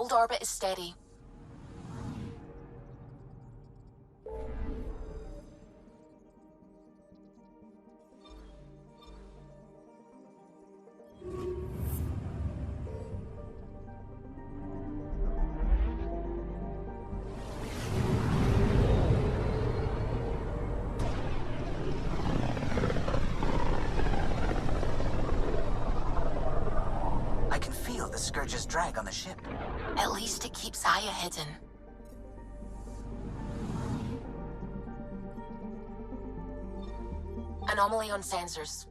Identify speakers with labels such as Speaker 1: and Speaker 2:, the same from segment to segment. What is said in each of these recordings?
Speaker 1: Old orbit is steady.
Speaker 2: I can feel the Scourge's drag on the ship.
Speaker 1: At least it keeps Aya hidden. Anomaly on sensors.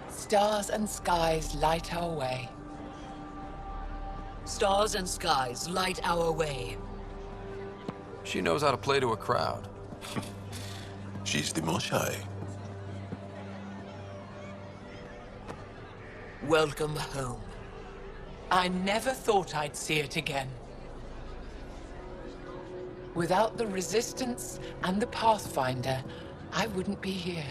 Speaker 3: Stars and skies light our way.
Speaker 4: Stars and skies light our way.
Speaker 5: She knows how to play to a crowd.
Speaker 6: She's the Moshai.
Speaker 4: Welcome home.
Speaker 3: I never thought I'd see it again. Without the Resistance and the Pathfinder, I wouldn't be here.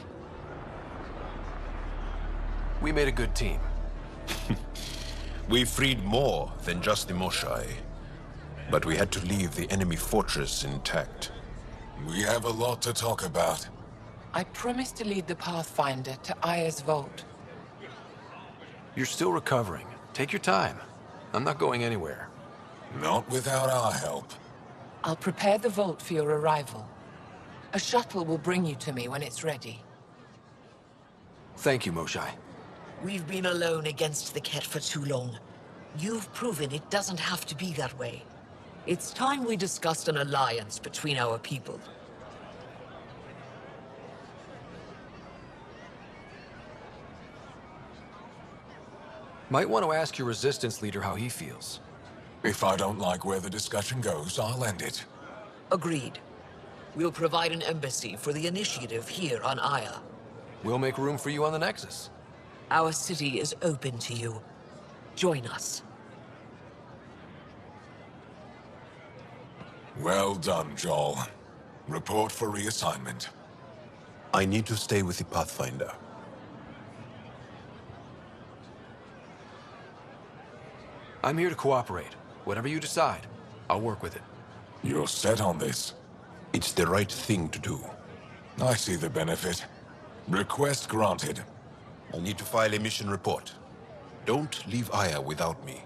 Speaker 5: We made a good team.
Speaker 6: We freed more than just the Moshai. But we had to leave the enemy fortress intact.
Speaker 7: We have a lot to talk about.
Speaker 3: I promised to lead the Pathfinder to Aya's vault.
Speaker 5: You're still recovering. Take your time. I'm not going anywhere.
Speaker 7: Not without our help.
Speaker 3: I'll prepare the vault for your arrival. A shuttle will bring you to me when it's ready.
Speaker 5: Thank you, Moshai.
Speaker 4: We've been alone against the Ket for too long. You've proven it doesn't have to be that way. It's time we discussed an alliance between our people.
Speaker 5: Might want to ask your Resistance leader how he feels.
Speaker 7: If I don't like where the discussion goes, I'll end it.
Speaker 4: Agreed. We'll provide an embassy for the initiative here on Aya.
Speaker 5: We'll make room for you on the Nexus.
Speaker 4: Our city is open to you. Join us.
Speaker 7: Well done, Jaal. Report for reassignment.
Speaker 6: I need to stay with the Pathfinder.
Speaker 5: I'm here to cooperate. Whatever you decide, I'll work with it.
Speaker 7: You're set on this.
Speaker 6: It's the right thing to do.
Speaker 7: I see the benefit. Request granted.
Speaker 6: I need to file a mission report. Don't leave Aya without me.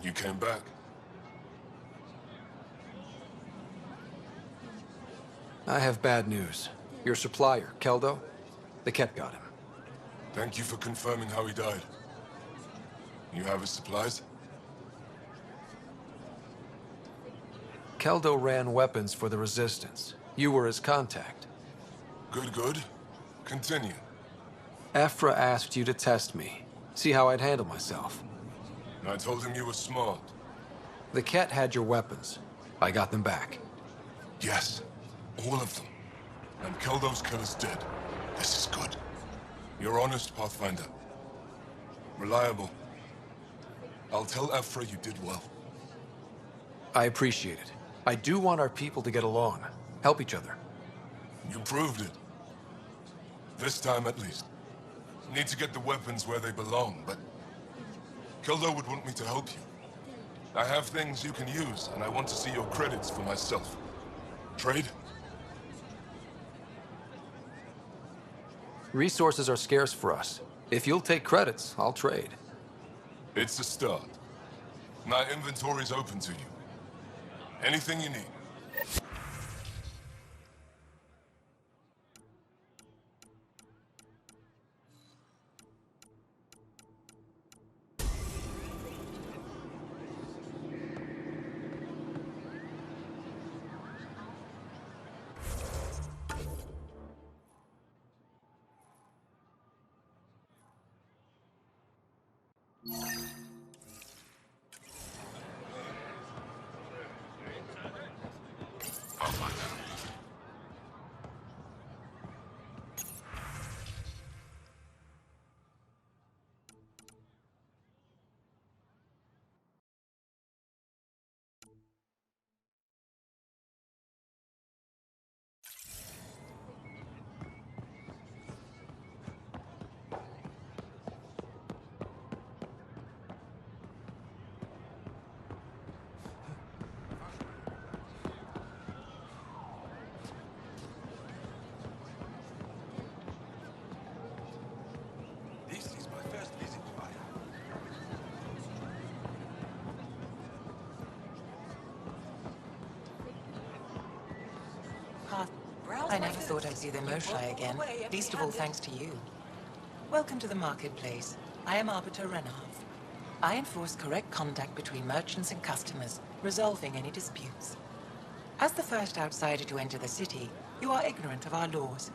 Speaker 7: You came back.
Speaker 5: I have bad news. Your supplier, Keldo, the Ket got him.
Speaker 7: Thank you for confirming how he died. You have his supplies?
Speaker 5: Keldo ran weapons for the Resistance. You were his contact.
Speaker 7: Good, good. Continue.
Speaker 5: Ephra asked you to test me, see how I'd handle myself.
Speaker 7: I told him you were smart.
Speaker 5: The Ket had your weapons. I got them back.
Speaker 7: Yes, all of them. And Keldo's killer's dead. This is good. You're honest, Pathfinder. Reliable. I'll tell Ephra you did well.
Speaker 5: I appreciate it. I do want our people to get along, help each other.
Speaker 7: You proved it. This time at least. Need to get the weapons where they belong, but Keldo would want me to help you. I have things you can use, and I want to see your credits for myself. Trade?
Speaker 5: Resources are scarce for us. If you'll take credits, I'll trade.
Speaker 7: It's a start. My inventory's open to you. Anything you need.
Speaker 3: I never thought I'd see the Moshae again, least of all thanks to you. Welcome to the marketplace. I am Arbiter Renav. I enforce correct contact between merchants and customers, resolving any disputes. As the first outsider to enter the city, you are ignorant of our laws.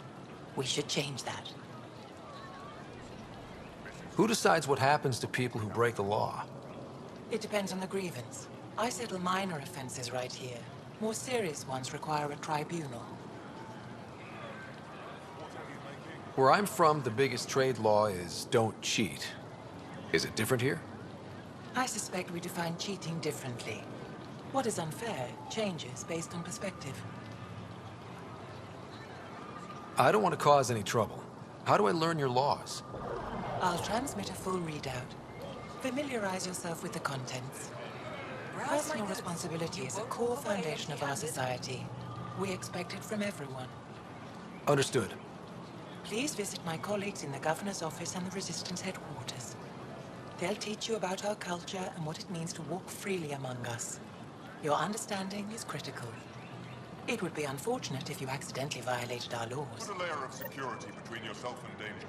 Speaker 3: We should change that.
Speaker 5: Who decides what happens to people who break the law?
Speaker 3: It depends on the grievance. I settle minor offenses right here. More serious ones require a tribunal.
Speaker 5: Where I'm from, the biggest trade law is don't cheat. Is it different here?
Speaker 3: I suspect we define cheating differently. What is unfair changes based on perspective.
Speaker 5: I don't want to cause any trouble. How do I learn your laws?
Speaker 3: I'll transmit a full readout. Familiarize yourself with the contents. Personal responsibility is a core foundation of our society. We expect it from everyone.
Speaker 5: Understood.
Speaker 3: Please visit my colleagues in the Governor's office and the Resistance headquarters. They'll teach you about our culture and what it means to walk freely among us. Your understanding is critical. It would be unfortunate if you accidentally violated our laws.
Speaker 7: Put a layer of security between yourself and danger.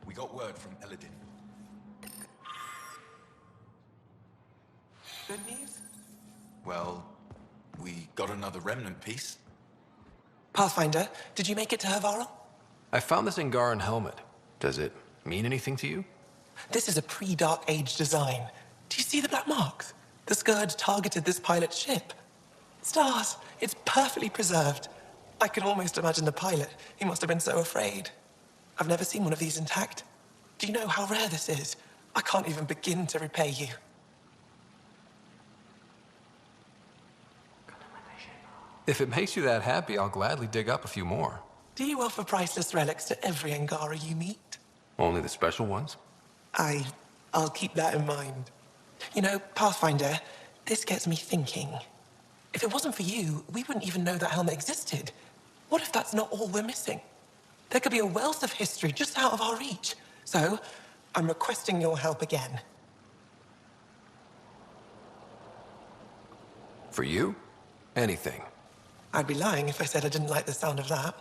Speaker 8: We got word from Eladin.
Speaker 3: Good news?
Speaker 8: Well, we got another remnant piece.
Speaker 9: Pathfinder, did you make it to Hervarl?
Speaker 5: I found this Angaran helmet. Does it mean anything to you?
Speaker 9: This is a pre-Dark Age design. Do you see the black marks? The Scourge targeted this pilot's ship. Stars, it's perfectly preserved. I can almost imagine the pilot. He must have been so afraid. I've never seen one of these intact. Do you know how rare this is? I can't even begin to repay you.
Speaker 5: If it makes you that happy, I'll gladly dig up a few more.
Speaker 9: Do you offer priceless relics to every Angara you meet?
Speaker 5: Only the special ones?
Speaker 9: I'll keep that in mind. You know, Pathfinder, this gets me thinking. If it wasn't for you, we wouldn't even know that helmet existed. What if that's not all we're missing? There could be a wealth of history just out of our reach. So, I'm requesting your help again.
Speaker 5: For you? Anything.
Speaker 9: I'd be lying if I said I didn't like the sound of that.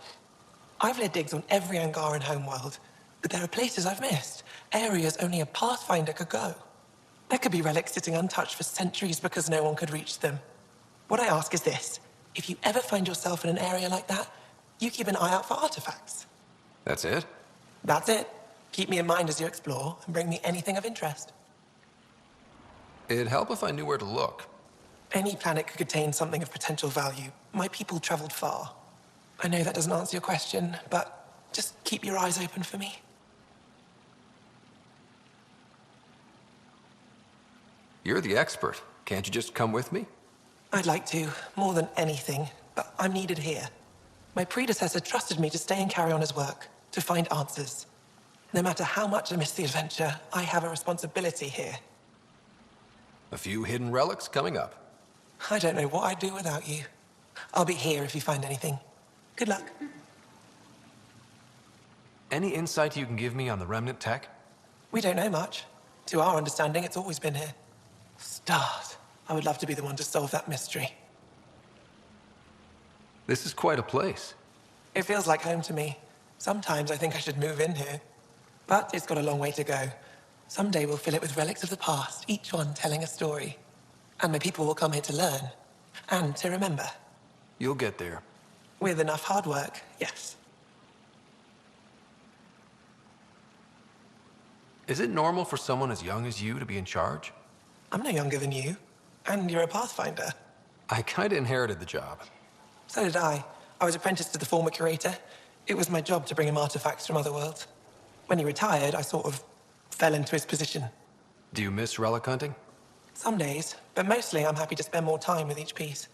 Speaker 9: I've led digs on every Angaran homeworld, but there are places I've missed, areas only a Pathfinder could go. There could be relics sitting untouched for centuries because no one could reach them. What I ask is this: if you ever find yourself in an area like that, you keep an eye out for artifacts.
Speaker 5: That's it?
Speaker 9: That's it. Keep me in mind as you explore, and bring me anything of interest.
Speaker 5: It'd help if I knew where to look.
Speaker 9: Any planet could contain something of potential value. My people traveled far. I know that doesn't answer your question, but just keep your eyes open for me.
Speaker 5: You're the expert. Can't you just come with me?
Speaker 9: I'd like to, more than anything, but I'm needed here. My predecessor trusted me to stay and carry on his work, to find answers. No matter how much I miss the adventure, I have a responsibility here.
Speaker 5: A few hidden relics coming up.
Speaker 9: I don't know what I'd do without you. I'll be here if you find anything. Good luck.
Speaker 5: Any insight you can give me on the remnant tech?
Speaker 9: We don't know much. To our understanding, it's always been here. Stars. I would love to be the one to solve that mystery.
Speaker 5: This is quite a place.
Speaker 9: It feels like home to me. Sometimes I think I should move in here. But it's got a long way to go. Someday we'll fill it with relics of the past, each one telling a story. And my people will come here to learn. And to remember.
Speaker 5: You'll get there.
Speaker 9: With enough hard work, yes.
Speaker 5: Is it normal for someone as young as you to be in charge?
Speaker 9: I'm no younger than you. And you're a Pathfinder.
Speaker 5: I kinda inherited the job.
Speaker 9: So did I. I was apprenticed to the former curator. It was my job to bring him artifacts from other worlds. When he retired, I sort of fell into his position.
Speaker 5: Do you miss relic hunting?
Speaker 9: Some days, but mostly I'm happy to spend more time with each piece.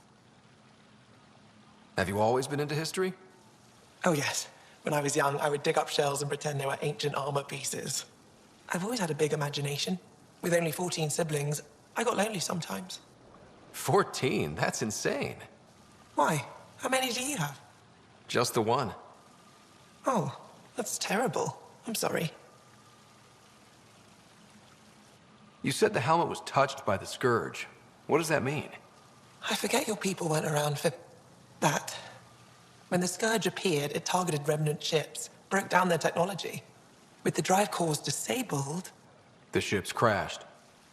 Speaker 5: Have you always been into history?
Speaker 9: Oh yes. When I was young, I would dig up shells and pretend they were ancient armor pieces. I've always had a big imagination. With only 14 siblings, I got lonely sometimes.
Speaker 5: 14? That's insane.
Speaker 9: Why? How many do you have?
Speaker 5: Just the one.
Speaker 9: Oh, that's terrible. I'm sorry.
Speaker 5: You said the helmet was touched by the Scourge. What does that mean?
Speaker 9: I forget your people weren't around for that. When the Scourge appeared, it targeted remnant ships, broke down their technology. With the drive cores disabled...
Speaker 5: The ships crashed.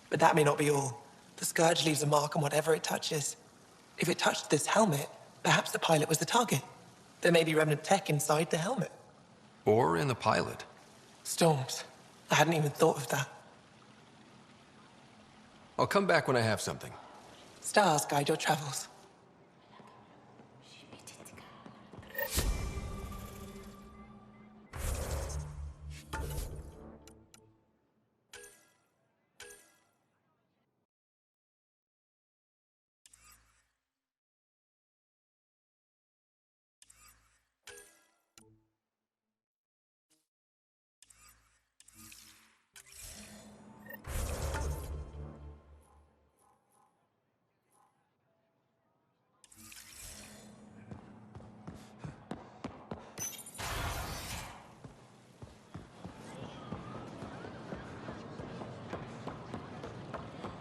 Speaker 9: But that may not be all. The Scourge leaves a mark on whatever it touches. If it touched this helmet, perhaps the pilot was the target. There may be remnant tech inside the helmet.
Speaker 5: Or in the pilot.
Speaker 9: Storms. I hadn't even thought of that.
Speaker 5: I'll come back when I have something.
Speaker 9: Stars guide your travels.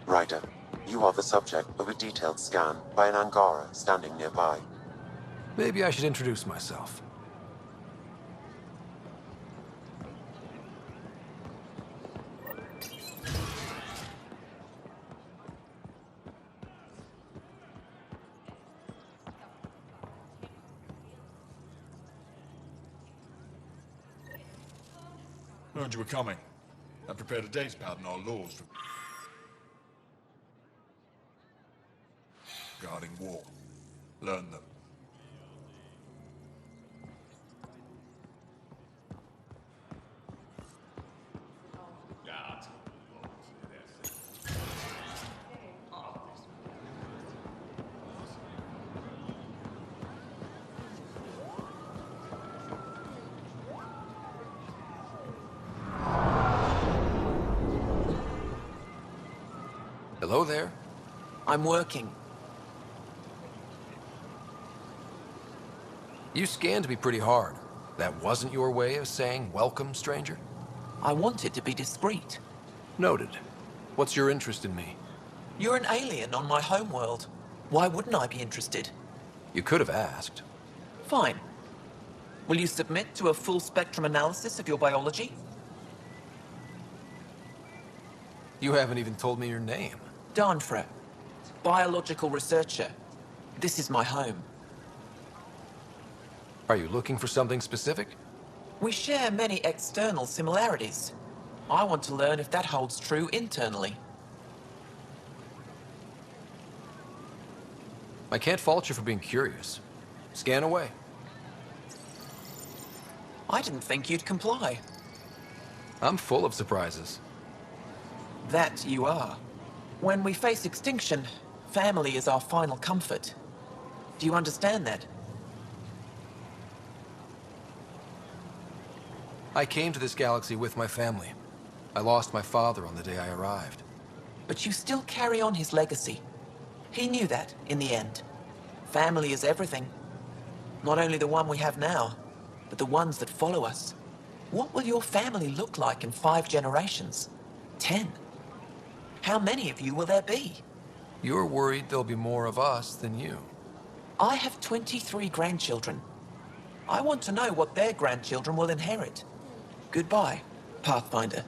Speaker 10: Ryder, you are the subject of a detailed scan by an Angara standing nearby.
Speaker 5: Maybe I should introduce myself.
Speaker 11: Heard you were coming. I prepared a day's bout in our laws regarding war. Learn them.
Speaker 5: Hello there.
Speaker 3: I'm working.
Speaker 5: You scanned me pretty hard. That wasn't your way of saying welcome, stranger?
Speaker 3: I wanted to be discreet.
Speaker 5: Noted. What's your interest in me?
Speaker 3: You're an alien on my homeworld. Why wouldn't I be interested?
Speaker 5: You could have asked.
Speaker 3: Fine. Will you submit to a full spectrum analysis of your biology?
Speaker 5: You haven't even told me your name.
Speaker 3: Danfra. Biological researcher. This is my home.
Speaker 5: Are you looking for something specific?
Speaker 3: We share many external similarities. I want to learn if that holds true internally.
Speaker 5: I can't fault you for being curious. Scan away.
Speaker 3: I didn't think you'd comply.
Speaker 5: I'm full of surprises.
Speaker 3: That you are. When we face extinction, family is our final comfort. Do you understand that?
Speaker 5: I came to this galaxy with my family. I lost my father on the day I arrived.
Speaker 3: But you still carry on his legacy. He knew that, in the end. Family is everything. Not only the one we have now, but the ones that follow us. What will your family look like in 5 generations? 10? How many of you will there be?
Speaker 5: You're worried there'll be more of us than you.
Speaker 3: I have 23 grandchildren. I want to know what their grandchildren will inherit. Goodbye, Pathfinder.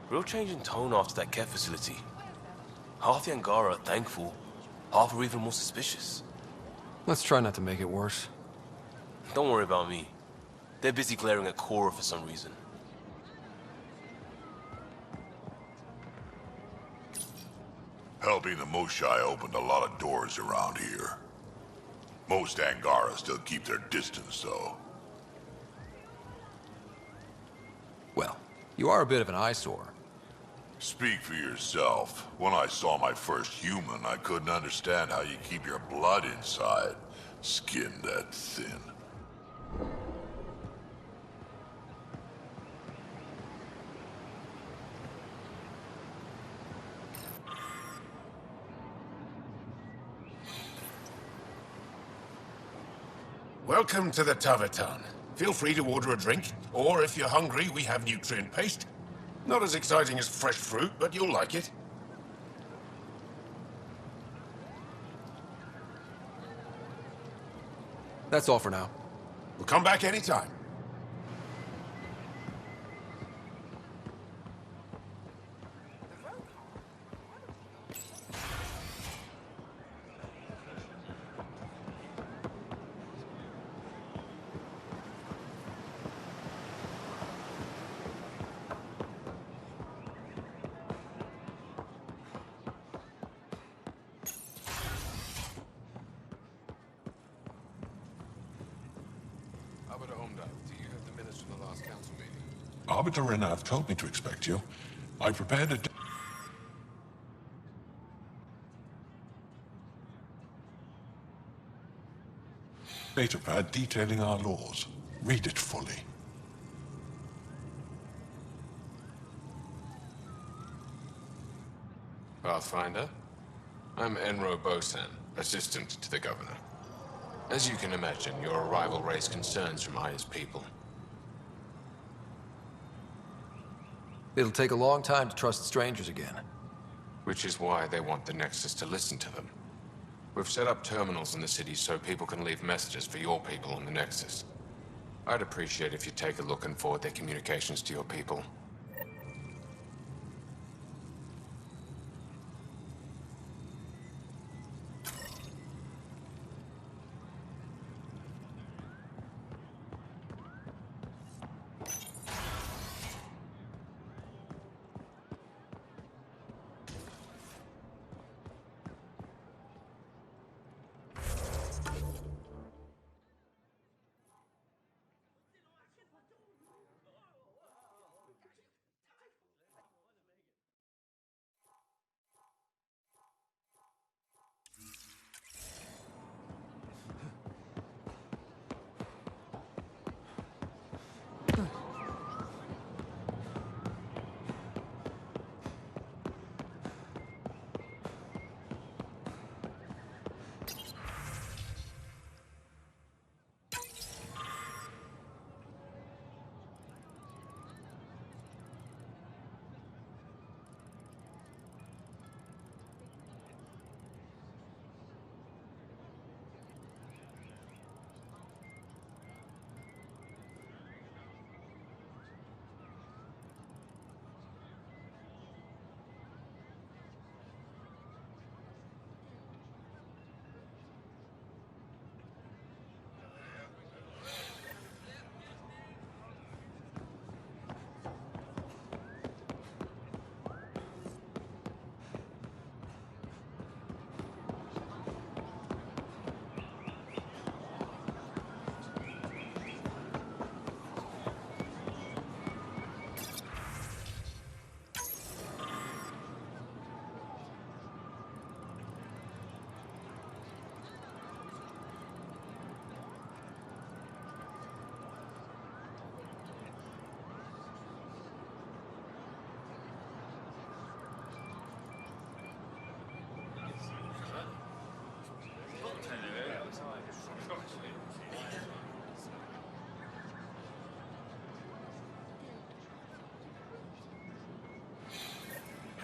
Speaker 12: Real change in tone after that care facility. Half the Angara are thankful, half are even more suspicious.
Speaker 5: Let's try not to make it worse.
Speaker 12: Don't worry about me. They're busy glaring at Cora for some reason.
Speaker 13: Helping the Moshai opened a lot of doors around here. Most Angara still keep their distance, though.
Speaker 5: Well, you are a bit of an eyesore.
Speaker 13: Speak for yourself. When I saw my first human, I couldn't understand how you keep your blood inside. Skin that thin.
Speaker 14: Welcome to the Tavatan. Feel free to order a drink, or if you're hungry, we have nutrient paste. Not as exciting as fresh fruit, but you'll like it.
Speaker 5: That's all for now.
Speaker 14: We'll come back anytime.
Speaker 13: Arbiter Renav told me to expect you. I prepared a... datapad detailing our laws. Read it fully.
Speaker 15: Pathfinder, I'm Enro Bosan, assistant to the governor. As you can imagine, your arrival raised concerns from Aya's people.
Speaker 5: It'll take a long time to trust strangers again.
Speaker 15: Which is why they want the Nexus to listen to them. We've set up terminals in the city so people can leave messages for your people on the Nexus. I'd appreciate if you take a look and forward their communications to your people.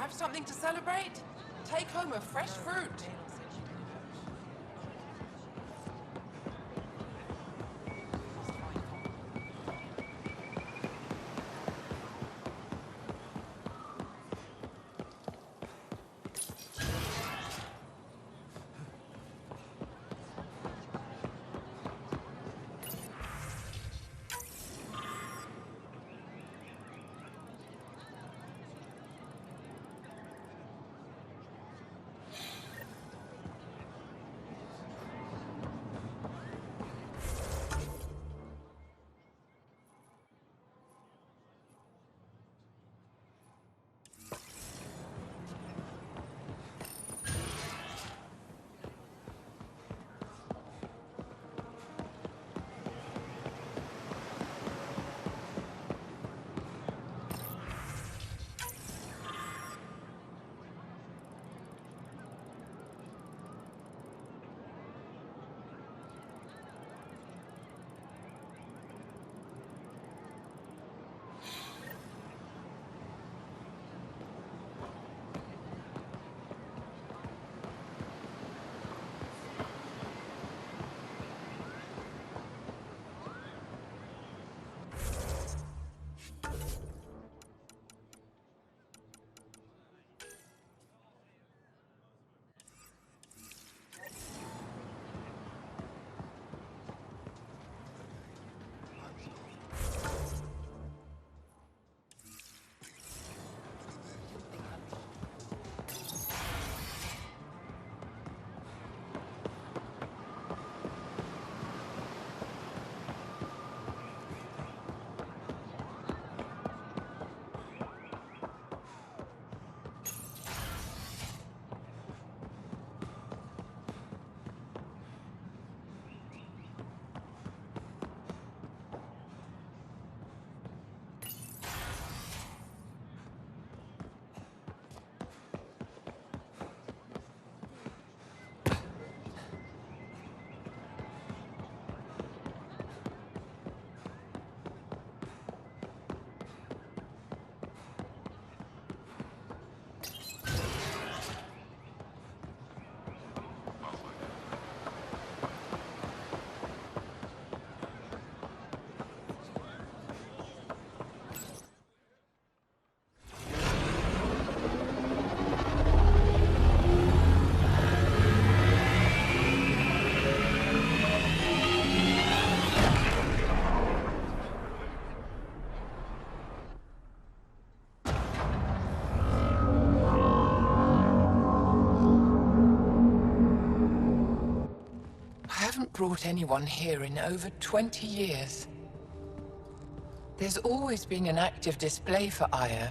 Speaker 3: Have something to celebrate? Take home a fresh fruit. Brought anyone here in over 20 years. There's always been an active display for Aya,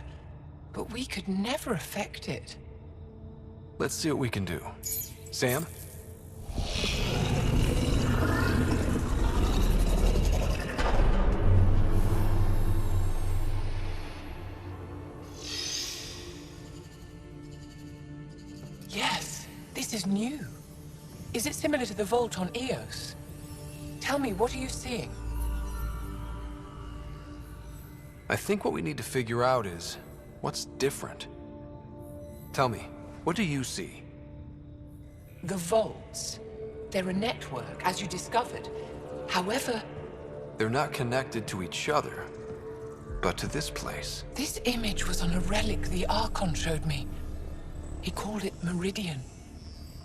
Speaker 3: but we could never affect it.
Speaker 5: Let's see what we can do. Sam?
Speaker 3: Yes, this is new. Is it similar to the vault on Eos? Tell me, what are you seeing?
Speaker 5: I think what we need to figure out is what's different. Tell me, what do you see?
Speaker 3: The vaults. They're a network, as you discovered. However...
Speaker 5: They're not connected to each other, but to this place.
Speaker 3: This image was on a relic the Archon showed me. He called it Meridian.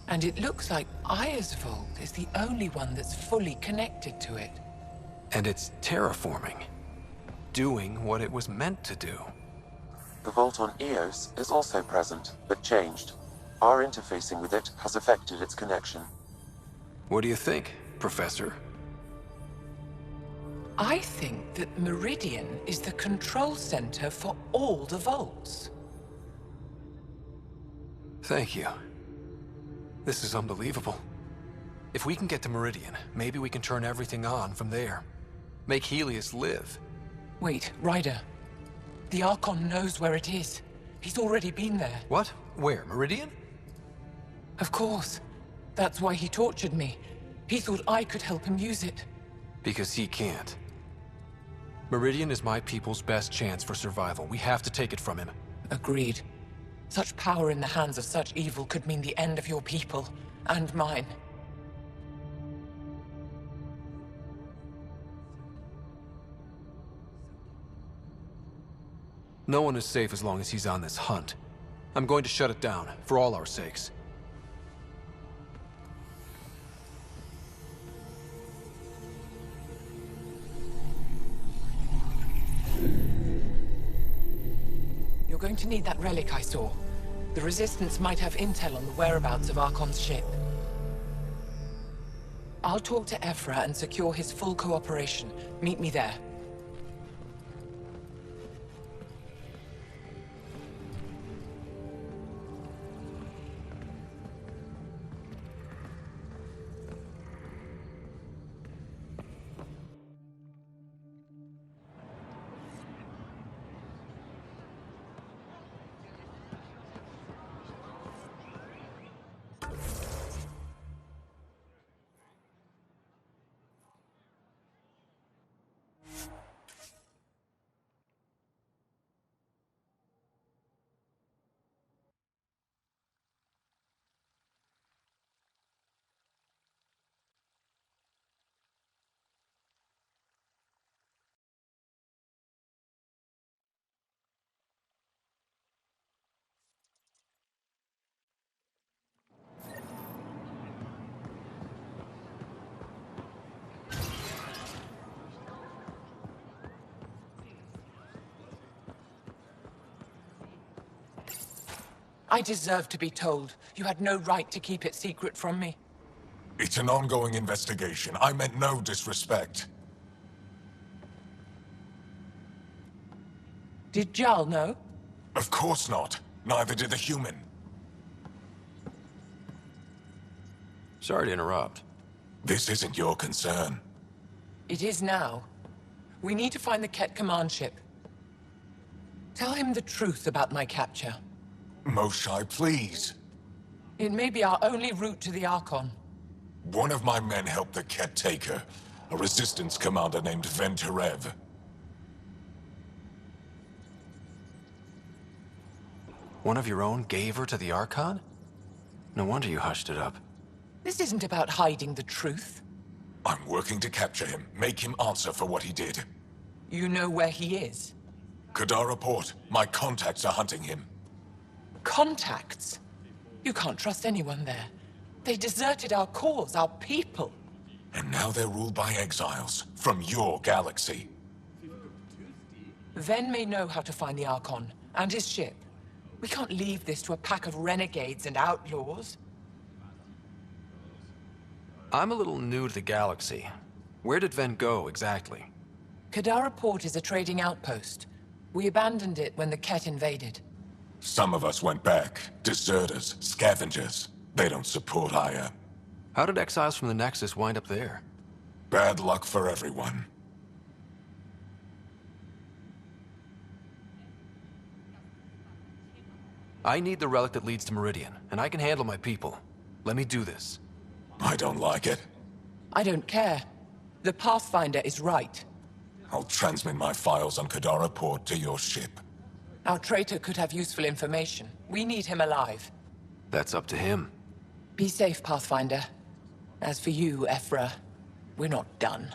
Speaker 3: And it looks like Aya's vault is the only one that's fully connected to it.
Speaker 5: And it's terraforming. Doing what it was meant to do.
Speaker 10: The vault on Eos is also present, but changed. Our interfacing with it has affected its connection.
Speaker 5: What do you think, Professor?
Speaker 3: I think that Meridian is the control center for all the vaults.
Speaker 5: Thank you. This is unbelievable. If we can get to Meridian, maybe we can turn everything on from there. Make Helios live.
Speaker 3: Wait, Ryder. The Archon knows where it is. He's already been there.
Speaker 5: What? Where? Meridian?
Speaker 3: Of course. That's why he tortured me. He thought I could help him use it.
Speaker 5: Because he can't. Meridian is my people's best chance for survival. We have to take it from him.
Speaker 3: Agreed. Such power in the hands of such evil could mean the end of your people, and mine.
Speaker 5: No one is safe as long as he's on this hunt. I'm going to shut it down, for all our sakes.
Speaker 3: You're going to need that relic I saw. The Resistance might have intel on the whereabouts of Archon's ship. I'll talk to Ephra and secure his full cooperation. Meet me there. I deserve to be told. You had no right to keep it secret from me.
Speaker 7: It's an ongoing investigation. I meant no disrespect.
Speaker 3: Did Jaal know?
Speaker 7: Of course not. Neither did the human.
Speaker 5: Sorry to interrupt.
Speaker 7: This isn't your concern.
Speaker 3: It is now. We need to find the Ket command ship. Tell him the truth about my capture.
Speaker 7: Moshai, please.
Speaker 3: It may be our only route to the Archon.
Speaker 7: One of my men helped the Ket take her. A resistance commander named Venterev.
Speaker 5: One of your own gave her to the Archon? No wonder you hushed it up.
Speaker 3: This isn't about hiding the truth.
Speaker 7: I'm working to capture him, make him answer for what he did.
Speaker 3: You know where he is?
Speaker 7: Kadara Port. My contacts are hunting him.
Speaker 3: Contacts? You can't trust anyone there. They deserted our cause, our people.
Speaker 7: And now they're ruled by exiles from your galaxy.
Speaker 3: Ven may know how to find the Archon and his ship. We can't leave this to a pack of renegades and outlaws.
Speaker 5: I'm a little new to the galaxy. Where did Ven go, exactly?
Speaker 3: Kadara Port is a trading outpost. We abandoned it when the Ket invaded.
Speaker 7: Some of us went back. Deserters, scavengers. They don't support Aya.
Speaker 5: How did exiles from the Nexus wind up there?
Speaker 7: Bad luck for everyone.
Speaker 5: I need the relic that leads to Meridian, and I can handle my people. Let me do this.
Speaker 7: I don't like it.
Speaker 3: I don't care. The Pathfinder is right.
Speaker 7: I'll transmit my files on Kadara Port to your ship.
Speaker 3: Our traitor could have useful information. We need him alive.
Speaker 5: That's up to him.
Speaker 3: Be safe, Pathfinder. As for you, Ephra, we're not done.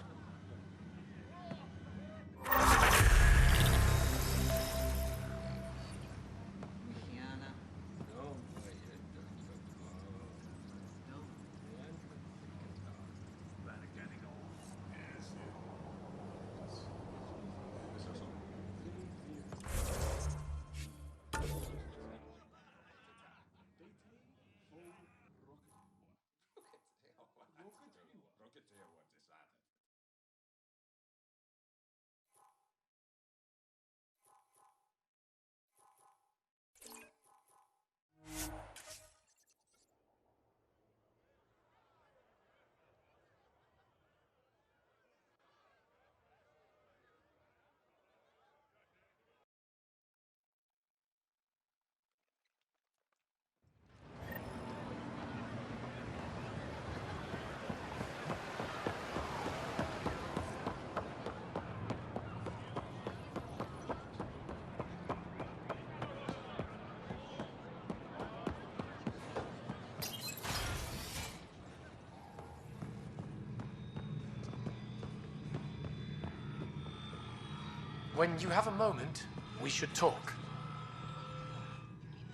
Speaker 5: When you have a moment, we should talk.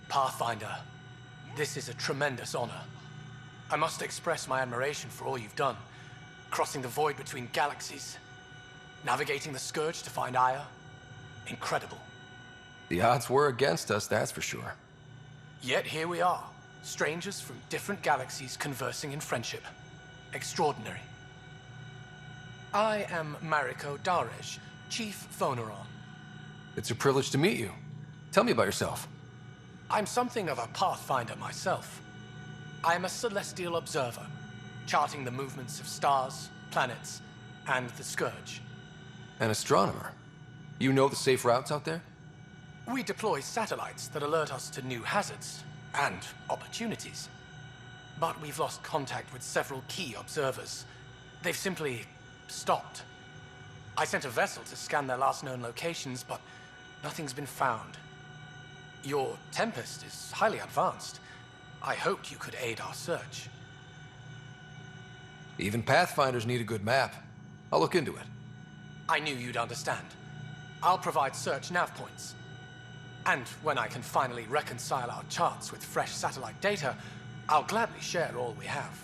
Speaker 5: Pathfinder, this is a tremendous honor. I must express my admiration for all you've done. Crossing the void between galaxies. Navigating the Scourge to find Aya. Incredible.
Speaker 16: The odds were against us, that's for sure.
Speaker 5: Yet here we are. Strangers from different galaxies conversing in friendship. Extraordinary. I am Mariko Darej, Chief Phoneron.
Speaker 16: It's a privilege to meet you. Tell me about yourself.
Speaker 5: I'm something of a pathfinder myself. I am a celestial observer, charting the movements of stars, planets, and the Scourge.
Speaker 16: An astronomer? You know the safe routes out there?
Speaker 5: We deploy satellites that alert us to new hazards and opportunities. But we've lost contact with several key observers. They've simply stopped. I sent a vessel to scan their last known locations, but nothing's been found. Your Tempest is highly advanced. I hoped you could aid our search.
Speaker 16: Even Pathfinders need a good map. I'll look into it.
Speaker 5: I knew you'd understand. I'll provide search nav points. And when I can finally reconcile our charts with fresh satellite data, I'll gladly share all we have.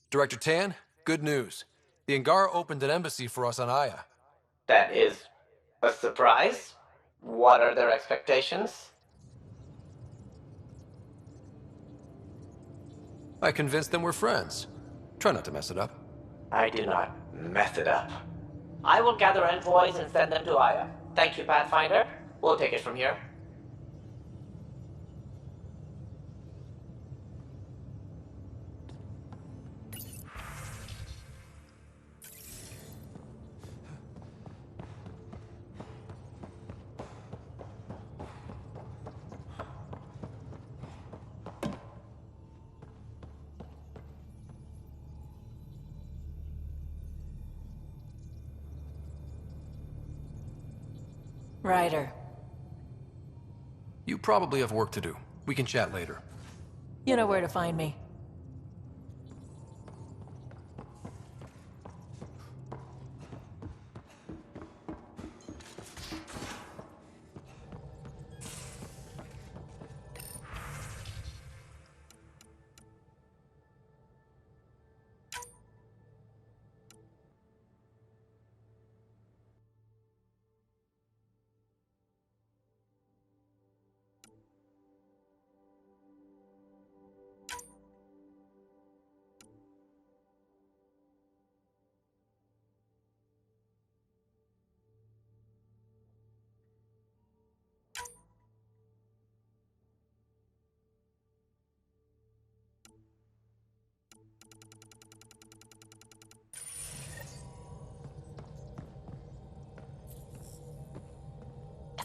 Speaker 16: Director Tan, good news. The Angara opened an embassy for us on Aya.
Speaker 17: That is a surprise? What are their expectations?
Speaker 16: I convinced them we're friends. Try not to mess it up.
Speaker 17: I do not mess it up. I will gather envoys and send them to Aya. Thank you, Pathfinder. We'll take it from here.
Speaker 18: Ryder.
Speaker 16: You probably have work to do. We can chat later.
Speaker 18: You know where to find me.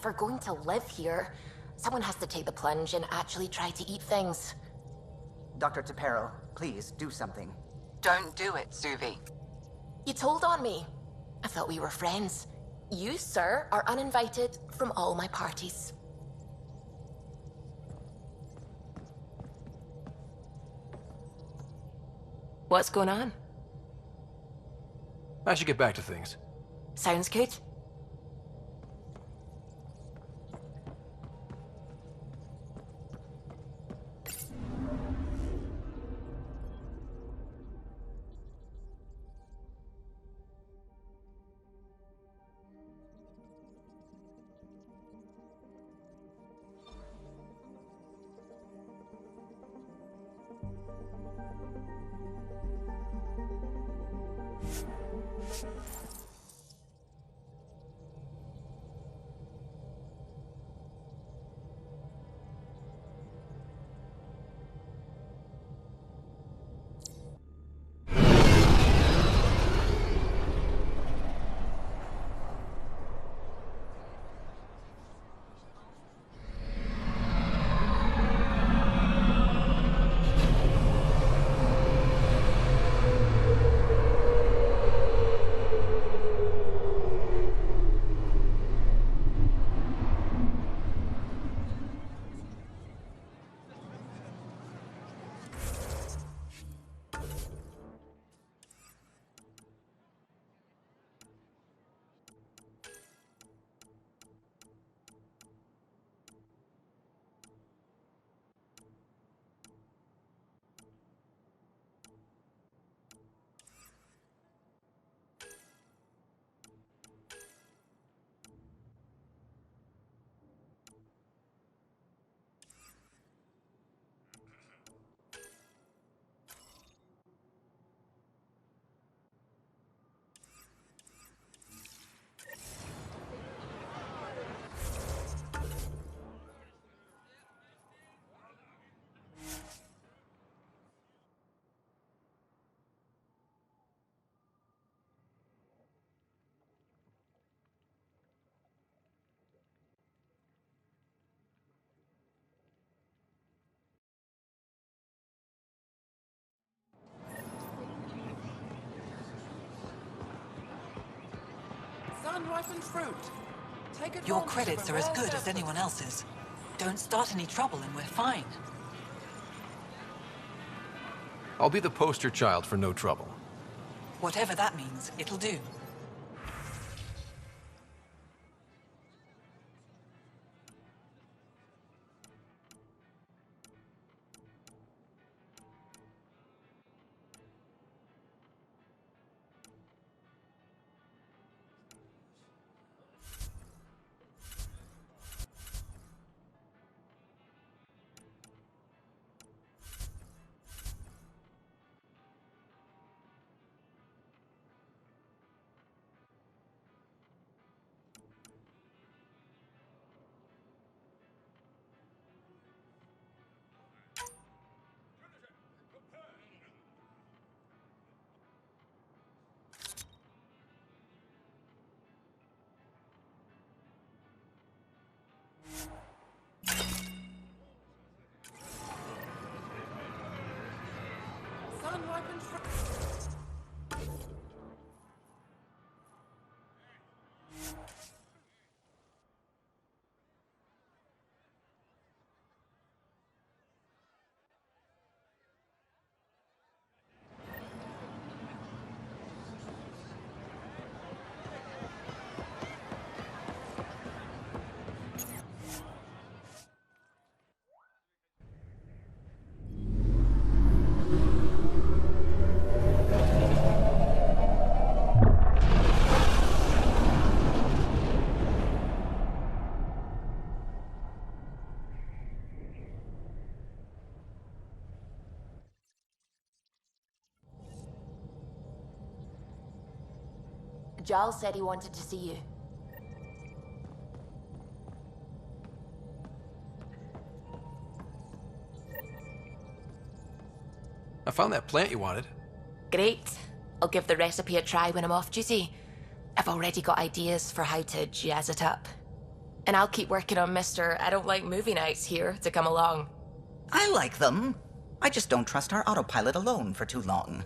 Speaker 1: If we're going to live here, someone has to take the plunge and actually try to eat things.
Speaker 2: Dr. Tapero, please do something.
Speaker 3: Don't do it, Suvi.
Speaker 1: You told on me. I thought we were friends. You, sir, are uninvited from all my parties.
Speaker 18: What's going on?
Speaker 16: I should get back to things.
Speaker 18: Sounds good.
Speaker 3: Sun-ripened fruit. Your credits are as good as anyone else's. Don't start any trouble and we're fine.
Speaker 16: I'll be the poster child for no trouble.
Speaker 3: Whatever that means, it'll do. Sun-ripened fruit.
Speaker 1: Jaal said he wanted to see you.
Speaker 16: I found that plant you wanted.
Speaker 1: Great. I'll give the recipe a try when I'm off duty. I've already got ideas for how to jazz it up. And I'll keep working on Mr. I don't like movie nights here to come along.
Speaker 2: I like them. I just don't trust our autopilot alone for too long.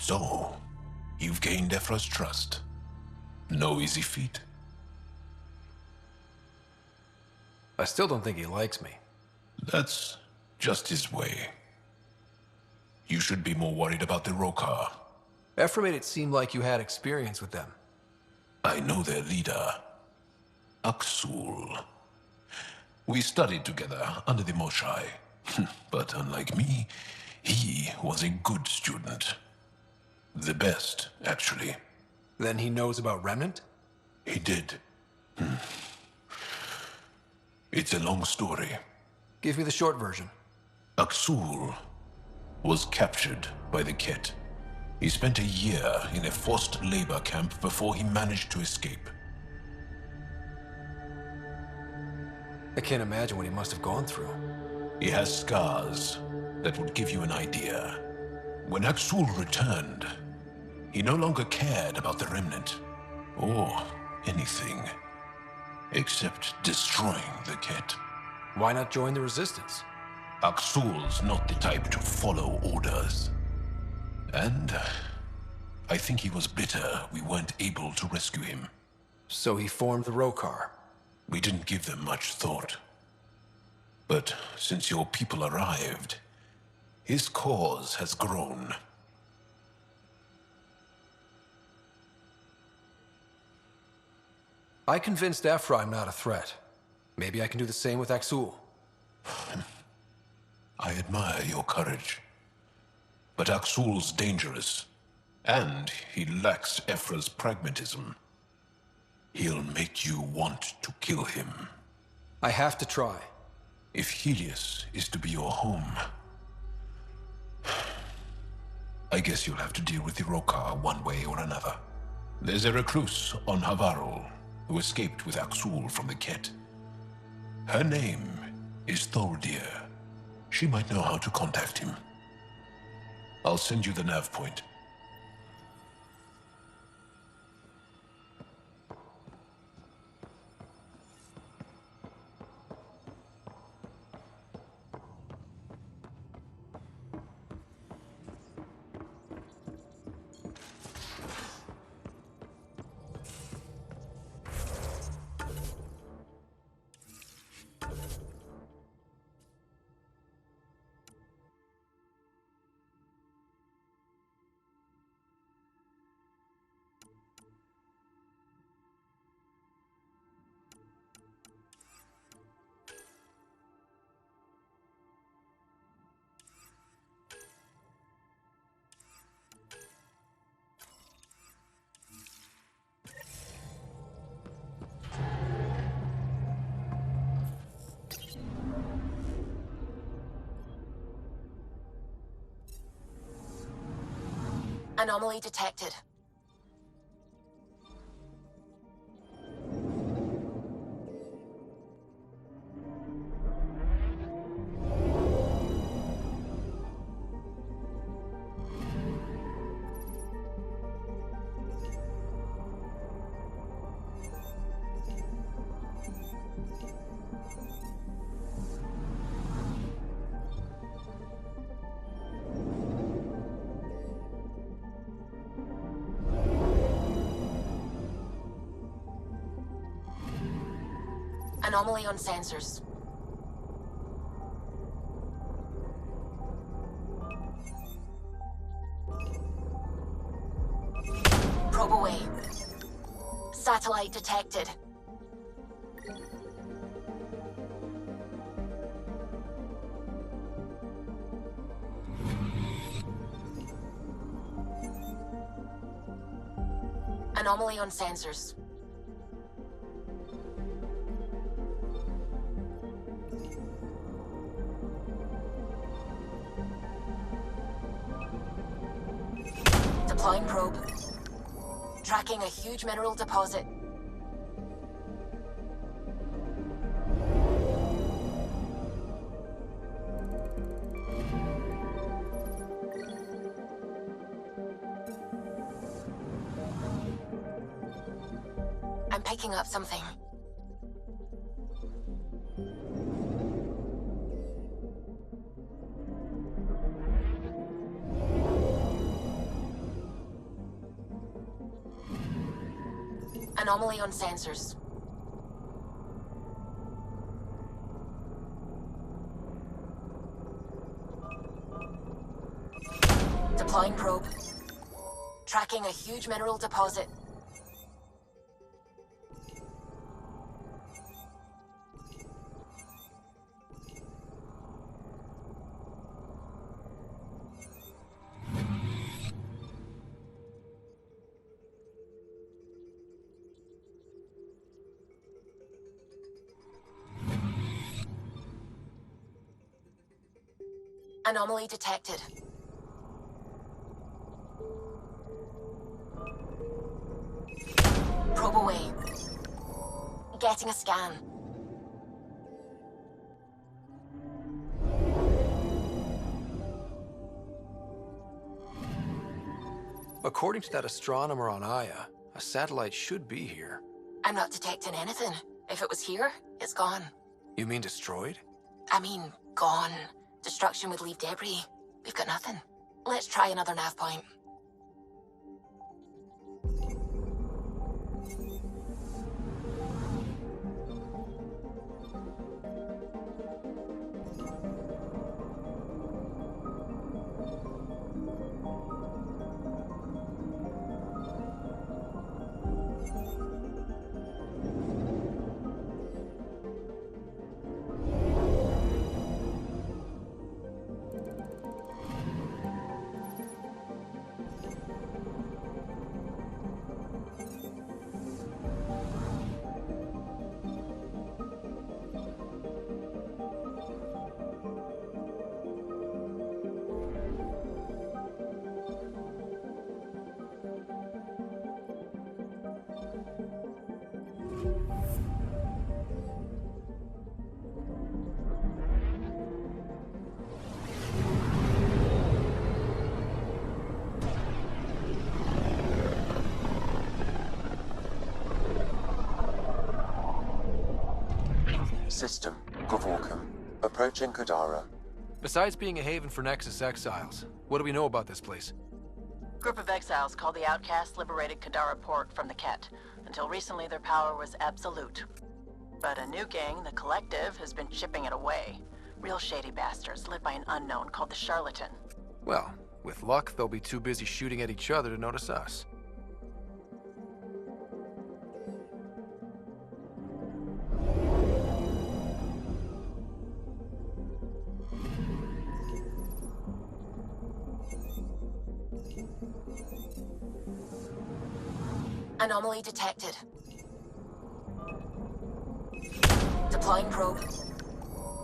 Speaker 6: So, you've gained Ephra's trust. No easy feat.
Speaker 16: I still don't think he likes me.
Speaker 6: That's just his way. You should be more worried about the Rokar.
Speaker 16: Ephra made it seem like you had experience with them.
Speaker 6: I know their leader, Aksul. We studied together under the Moshai. But unlike me, he was a good student. The best, actually.
Speaker 16: Then he knows about Remnant?
Speaker 6: He did. It's a long story.
Speaker 16: Give me the short version.
Speaker 6: Aksul was captured by the Ket. He spent a year in a forced labor camp before he managed to escape.
Speaker 16: I can't imagine what he must have gone through.
Speaker 6: He has scars that would give you an idea. When Aksul returned, he no longer cared about the Remnant, or anything, except destroying the Ket.
Speaker 16: Why not join the Resistance?
Speaker 6: Aksul's not the type to follow orders. And I think he was bitter we weren't able to rescue him.
Speaker 16: So he formed the Rokar.
Speaker 6: We didn't give them much thought. But since your people arrived, his cause has grown.
Speaker 16: I convinced Ephra I'm not a threat. Maybe I can do the same with Aksul.
Speaker 6: I admire your courage. But Aksul's dangerous, and he lacks Ephra's pragmatism. He'll make you want to kill him.
Speaker 16: I have to try.
Speaker 6: If Helios is to be your home, I guess you'll have to deal with the Rokar one way or another. There's a recluse on Havarul who escaped with Aksul from the Ket. Her name is Thordir. She might know how to contact him. I'll send you the nav point.
Speaker 1: Anomaly detected. Anomaly on sensors. Probe away. Satellite detected. Anomaly on sensors. Deploying probe. Tracking a huge mineral deposit. I'm picking up something. Anomaly on sensors. Deploying probe. Tracking a huge mineral deposit. Anomaly detected. Probe away. Getting a scan.
Speaker 16: According to that astronomer on Aya, a satellite should be here.
Speaker 1: I'm not detecting anything. If it was here, it's gone.
Speaker 16: You mean destroyed?
Speaker 1: I mean, gone. Destruction would leave debris. We've got nothing. Let's try another nav point.
Speaker 10: System, Gavorkum. Approaching Kadara.
Speaker 16: Besides being a haven for Nexus exiles, what do we know about this place?
Speaker 19: Group of exiles called the Outcasts liberated Kadara port from the Ket. Until recently, their power was absolute. But a new gang, the Collective, has been chipping it away. Real shady bastards, led by an unknown called the Charlatan.
Speaker 16: Well, with luck, they'll be too busy shooting at each other to notice us.
Speaker 1: Anomaly detected. Deploying probe.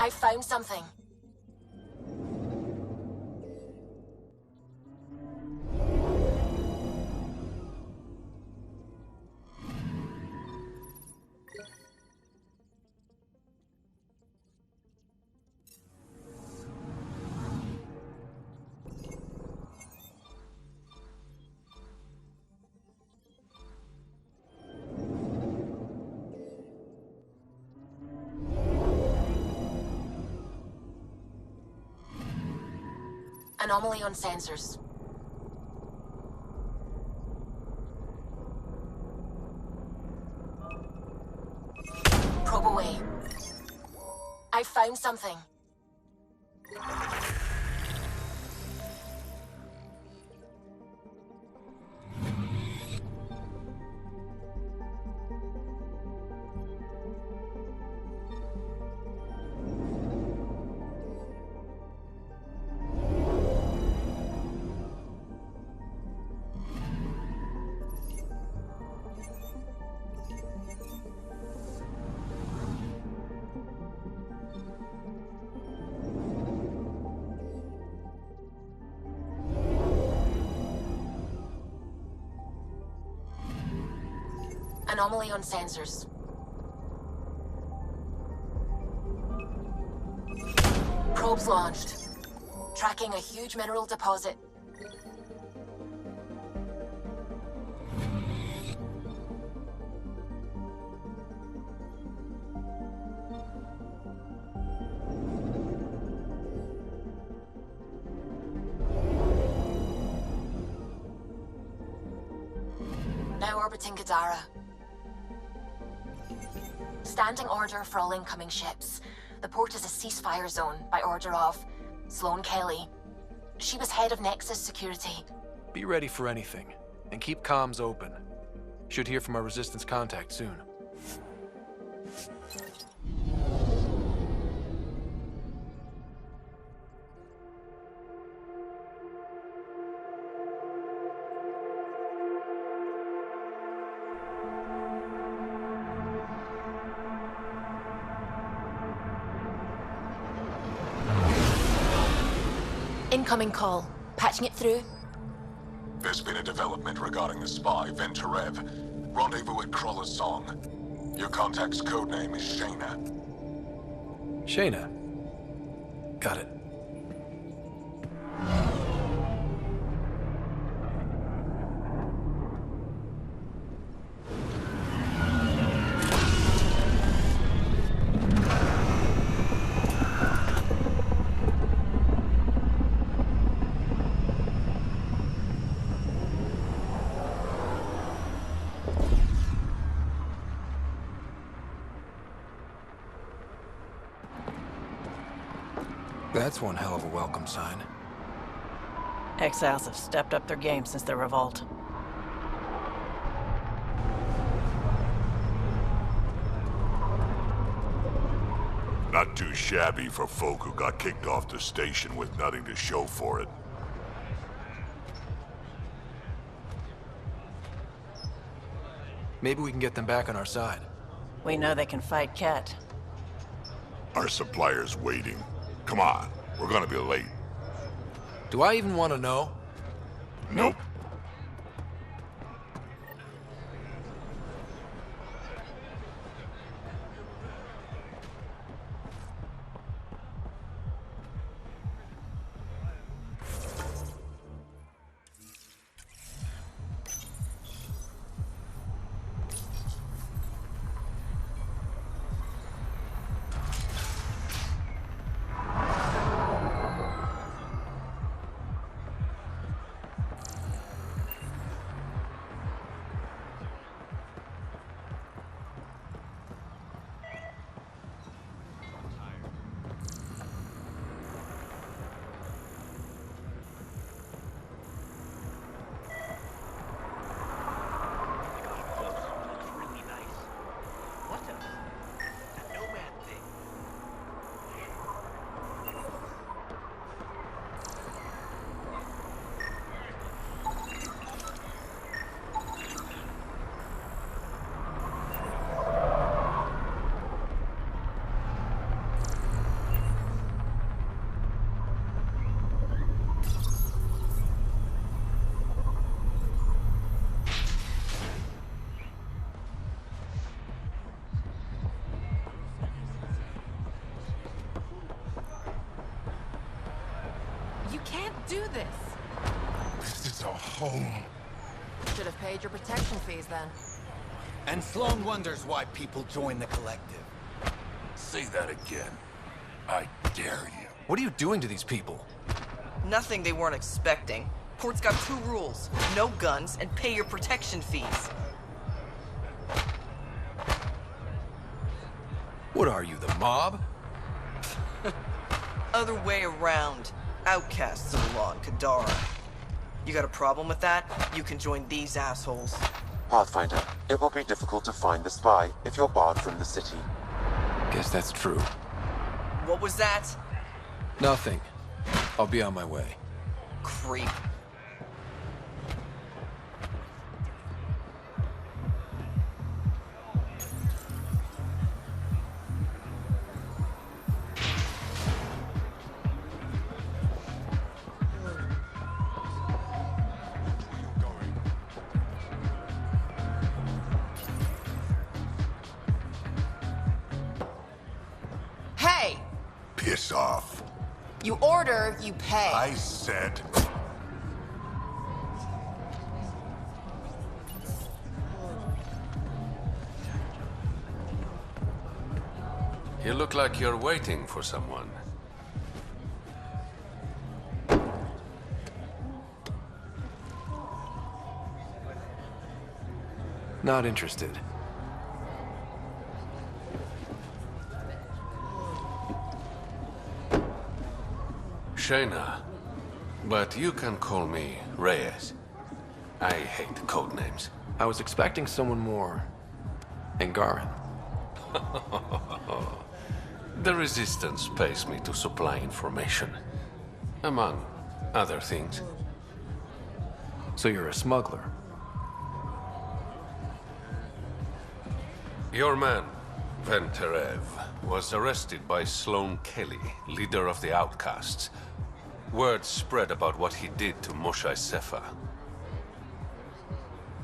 Speaker 1: I found something. Anomaly on sensors. Probe away. I found something. Anomaly on sensors. Probes launched. Tracking a huge mineral deposit. Now orbiting Kadara. Standing order for all incoming ships. The port is a ceasefire zone by order of Sloane Kelly. She was head of Nexus security.
Speaker 16: Be ready for anything, and keep comms open. Should hear from our Resistance contact soon.
Speaker 1: Incoming call. Patching it through.
Speaker 13: There's been a development regarding the spy, Venturev. Rendezvous at Crawler's Song. Your contact's codename is Shayna.
Speaker 16: Shayna. Got it. That's one hell of a welcome sign.
Speaker 19: Exiles have stepped up their game since the revolt.
Speaker 13: Not too shabby for folk who got kicked off the station with nothing to show for it.
Speaker 16: Maybe we can get them back on our side.
Speaker 19: We know they can fight Ket.
Speaker 13: Our supplier's waiting. Come on, we're gonna be late.
Speaker 16: Do I even want to know?
Speaker 13: Nope.
Speaker 1: Do this.
Speaker 14: This is our home.
Speaker 1: Should have paid your protection fees then.
Speaker 20: And Sloane wonders why people join the collective.
Speaker 6: Say that again. I dare you.
Speaker 16: What are you doing to these people?
Speaker 21: Nothing they weren't expecting. Port's got 2 rules. No guns, and pay your protection fees.
Speaker 16: What are you, the mob?
Speaker 21: Other way around. Outcasts of the law in Kadara. You got a problem with that? You can join these assholes.
Speaker 10: Pathfinder, it will be difficult to find the spy if you're barred from the city.
Speaker 16: Guess that's true.
Speaker 21: What was that?
Speaker 16: Nothing. I'll be on my way.
Speaker 21: Creep.
Speaker 13: Piss off.
Speaker 1: You order, you pay.
Speaker 13: I said...
Speaker 12: You look like you're waiting for someone.
Speaker 16: Not interested.
Speaker 4: Shayna. But you can call me Reyes. I hate code names.
Speaker 16: I was expecting someone more Angaran.
Speaker 4: The Resistance pays me to supply information, among other things.
Speaker 16: So you're a smuggler?
Speaker 4: Your man, Van Terev, was arrested by Sloane Kelly, leader of the Outcasts. Word spread about what he did to Moshe Sefa.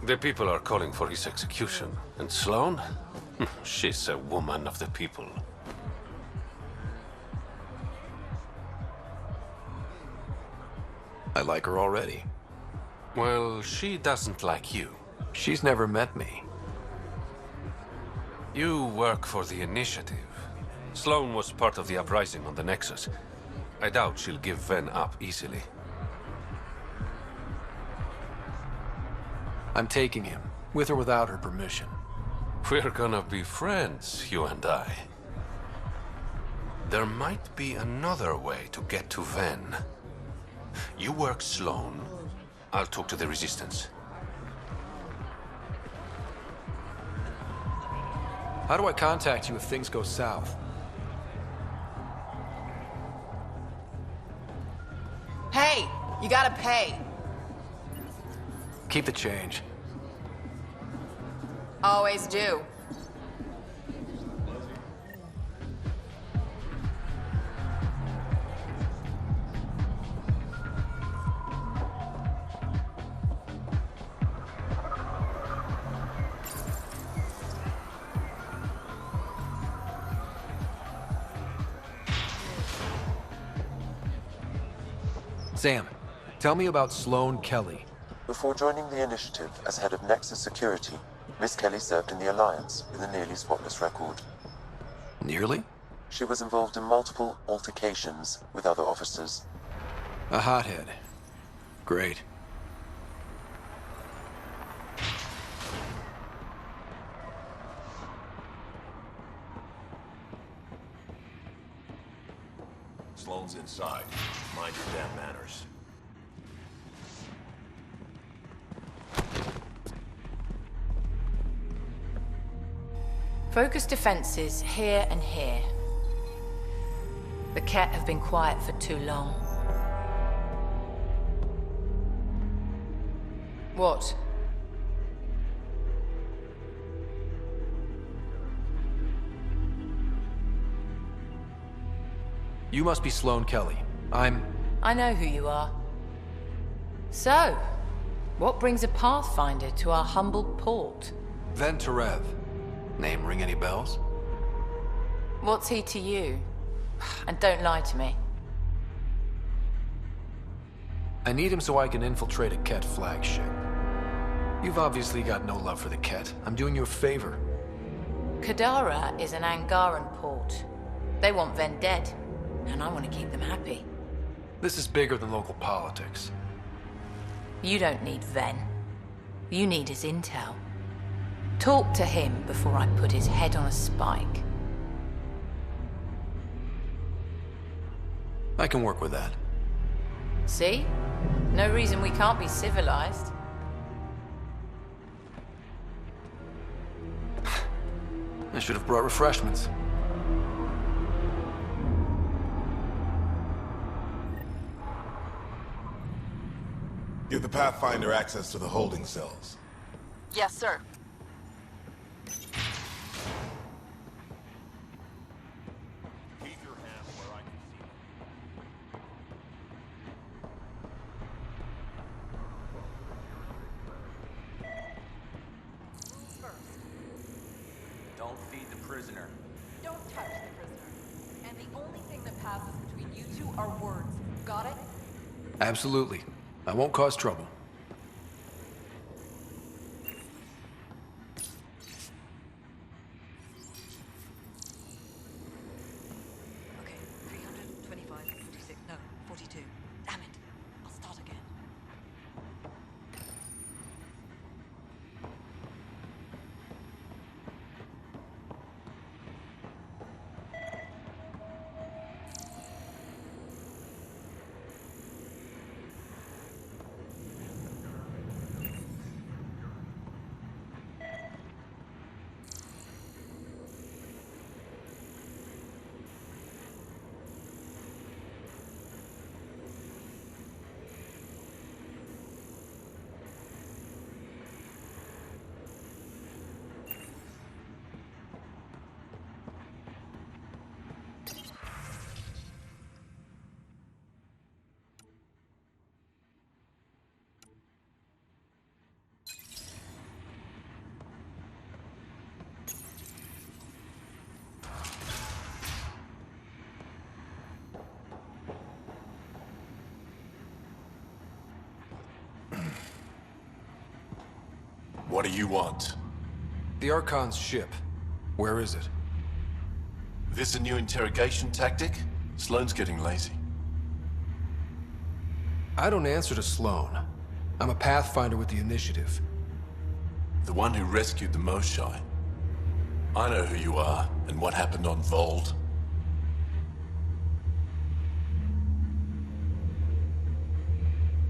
Speaker 4: The people are calling for his execution. And Sloane? She's a woman of the people.
Speaker 16: I like her already.
Speaker 4: Well, she doesn't like you.
Speaker 16: She's never met me.
Speaker 4: You work for the Initiative. Sloane was part of the uprising on the Nexus. I doubt she'll give Ven up easily.
Speaker 16: I'm taking him, with or without her permission.
Speaker 4: We're gonna be friends, you and I. There might be another way to get to Ven. You work Sloane. I'll talk to the Resistance.
Speaker 16: How do I contact you if things go south?
Speaker 19: Hey, you gotta pay.
Speaker 16: Keep the change.
Speaker 19: Always do.
Speaker 16: Sam, tell me about Sloane Kelly.
Speaker 10: Before joining the Initiative as head of Nexus Security, Miss Kelly served in the Alliance with a nearly spotless record.
Speaker 16: Nearly?
Speaker 10: She was involved in multiple altercations with other officers.
Speaker 16: A hothead. Great.
Speaker 12: Sloane's inside. Mind your damn manners.
Speaker 18: Focus defenses here and here. The Ket have been quiet for too long. What?
Speaker 16: You must be Sloane Kelly.
Speaker 18: I know who you are. So, what brings a Pathfinder to our humble port?
Speaker 16: Van Terev. Name ring any bells?
Speaker 18: What's he to you? And don't lie to me.
Speaker 16: I need him so I can infiltrate a Ket flagship. You've obviously got no love for the Ket. I'm doing you a favor.
Speaker 18: Kadara is an Angaran port. They want Ven dead, and I want to keep them happy.
Speaker 16: This is bigger than local politics.
Speaker 18: You don't need Ven. You need his intel. Talk to him before I put his head on a spike.
Speaker 16: I can work with that.
Speaker 18: See? No reason we can't be civilized.
Speaker 16: I should have brought refreshments.
Speaker 22: Give the Pathfinder access to the holding cells.
Speaker 19: Yes, sir.
Speaker 23: Don't feed the prisoner.
Speaker 24: Don't touch the prisoner. And the only thing that passes between you two are words. Got it?
Speaker 16: Absolutely. I won't cause trouble.
Speaker 24: Okay, 325, 46, no, 42. Damn it. I'll start again.
Speaker 6: What do you want?
Speaker 16: The Archon's ship. Where is it?
Speaker 6: This a new interrogation tactic? Sloane's getting lazy.
Speaker 16: I don't answer to Sloane. I'm a Pathfinder with the initiative.
Speaker 6: The one who rescued the Moshai. I know who you are, and what happened on Vold.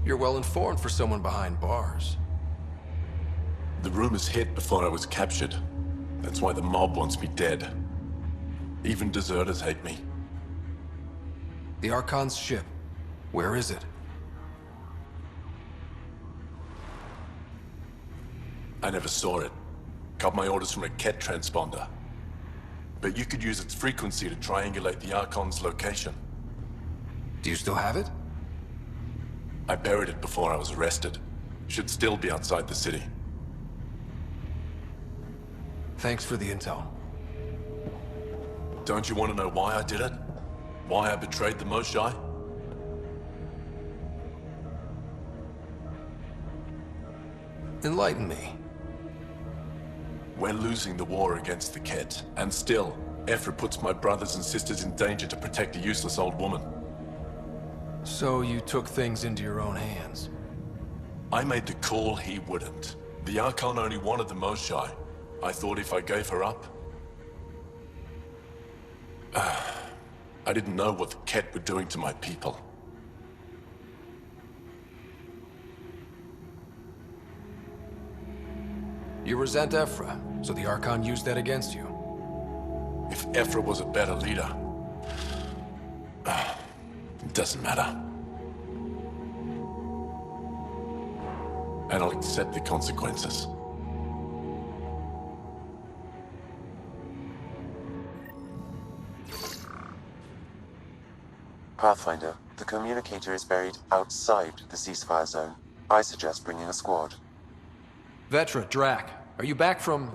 Speaker 16: You're well informed for someone behind bars.
Speaker 6: The rumors hit before I was captured. That's why the mob wants me dead. Even deserters hate me.
Speaker 16: The Archon's ship. Where is it?
Speaker 6: I never saw it. Got my orders from a Ket transponder. But you could use its frequency to triangulate the Archon's location.
Speaker 16: Do you still have it?
Speaker 6: I buried it before I was arrested. Should still be outside the city.
Speaker 16: Thanks for the intel.
Speaker 6: Don't you want to know why I did it? Why I betrayed the Moshai?
Speaker 16: Enlighten me.
Speaker 6: We're losing the war against the Ket, and still, Ephra puts my brothers and sisters in danger to protect a useless old woman.
Speaker 16: So you took things into your own hands?
Speaker 6: I made the call he wouldn't. The Archon only wanted the Moshai. I thought if I gave her up... I didn't know what the Ket were doing to my people.
Speaker 16: You resent Ephra, so the Archon used that against you.
Speaker 6: If Ephra was a better leader... it doesn't matter. And I'll accept the consequences.
Speaker 10: Pathfinder, the communicator is buried outside the ceasefire zone. I suggest bringing a squad.
Speaker 16: Vetra, Drack, are you back from...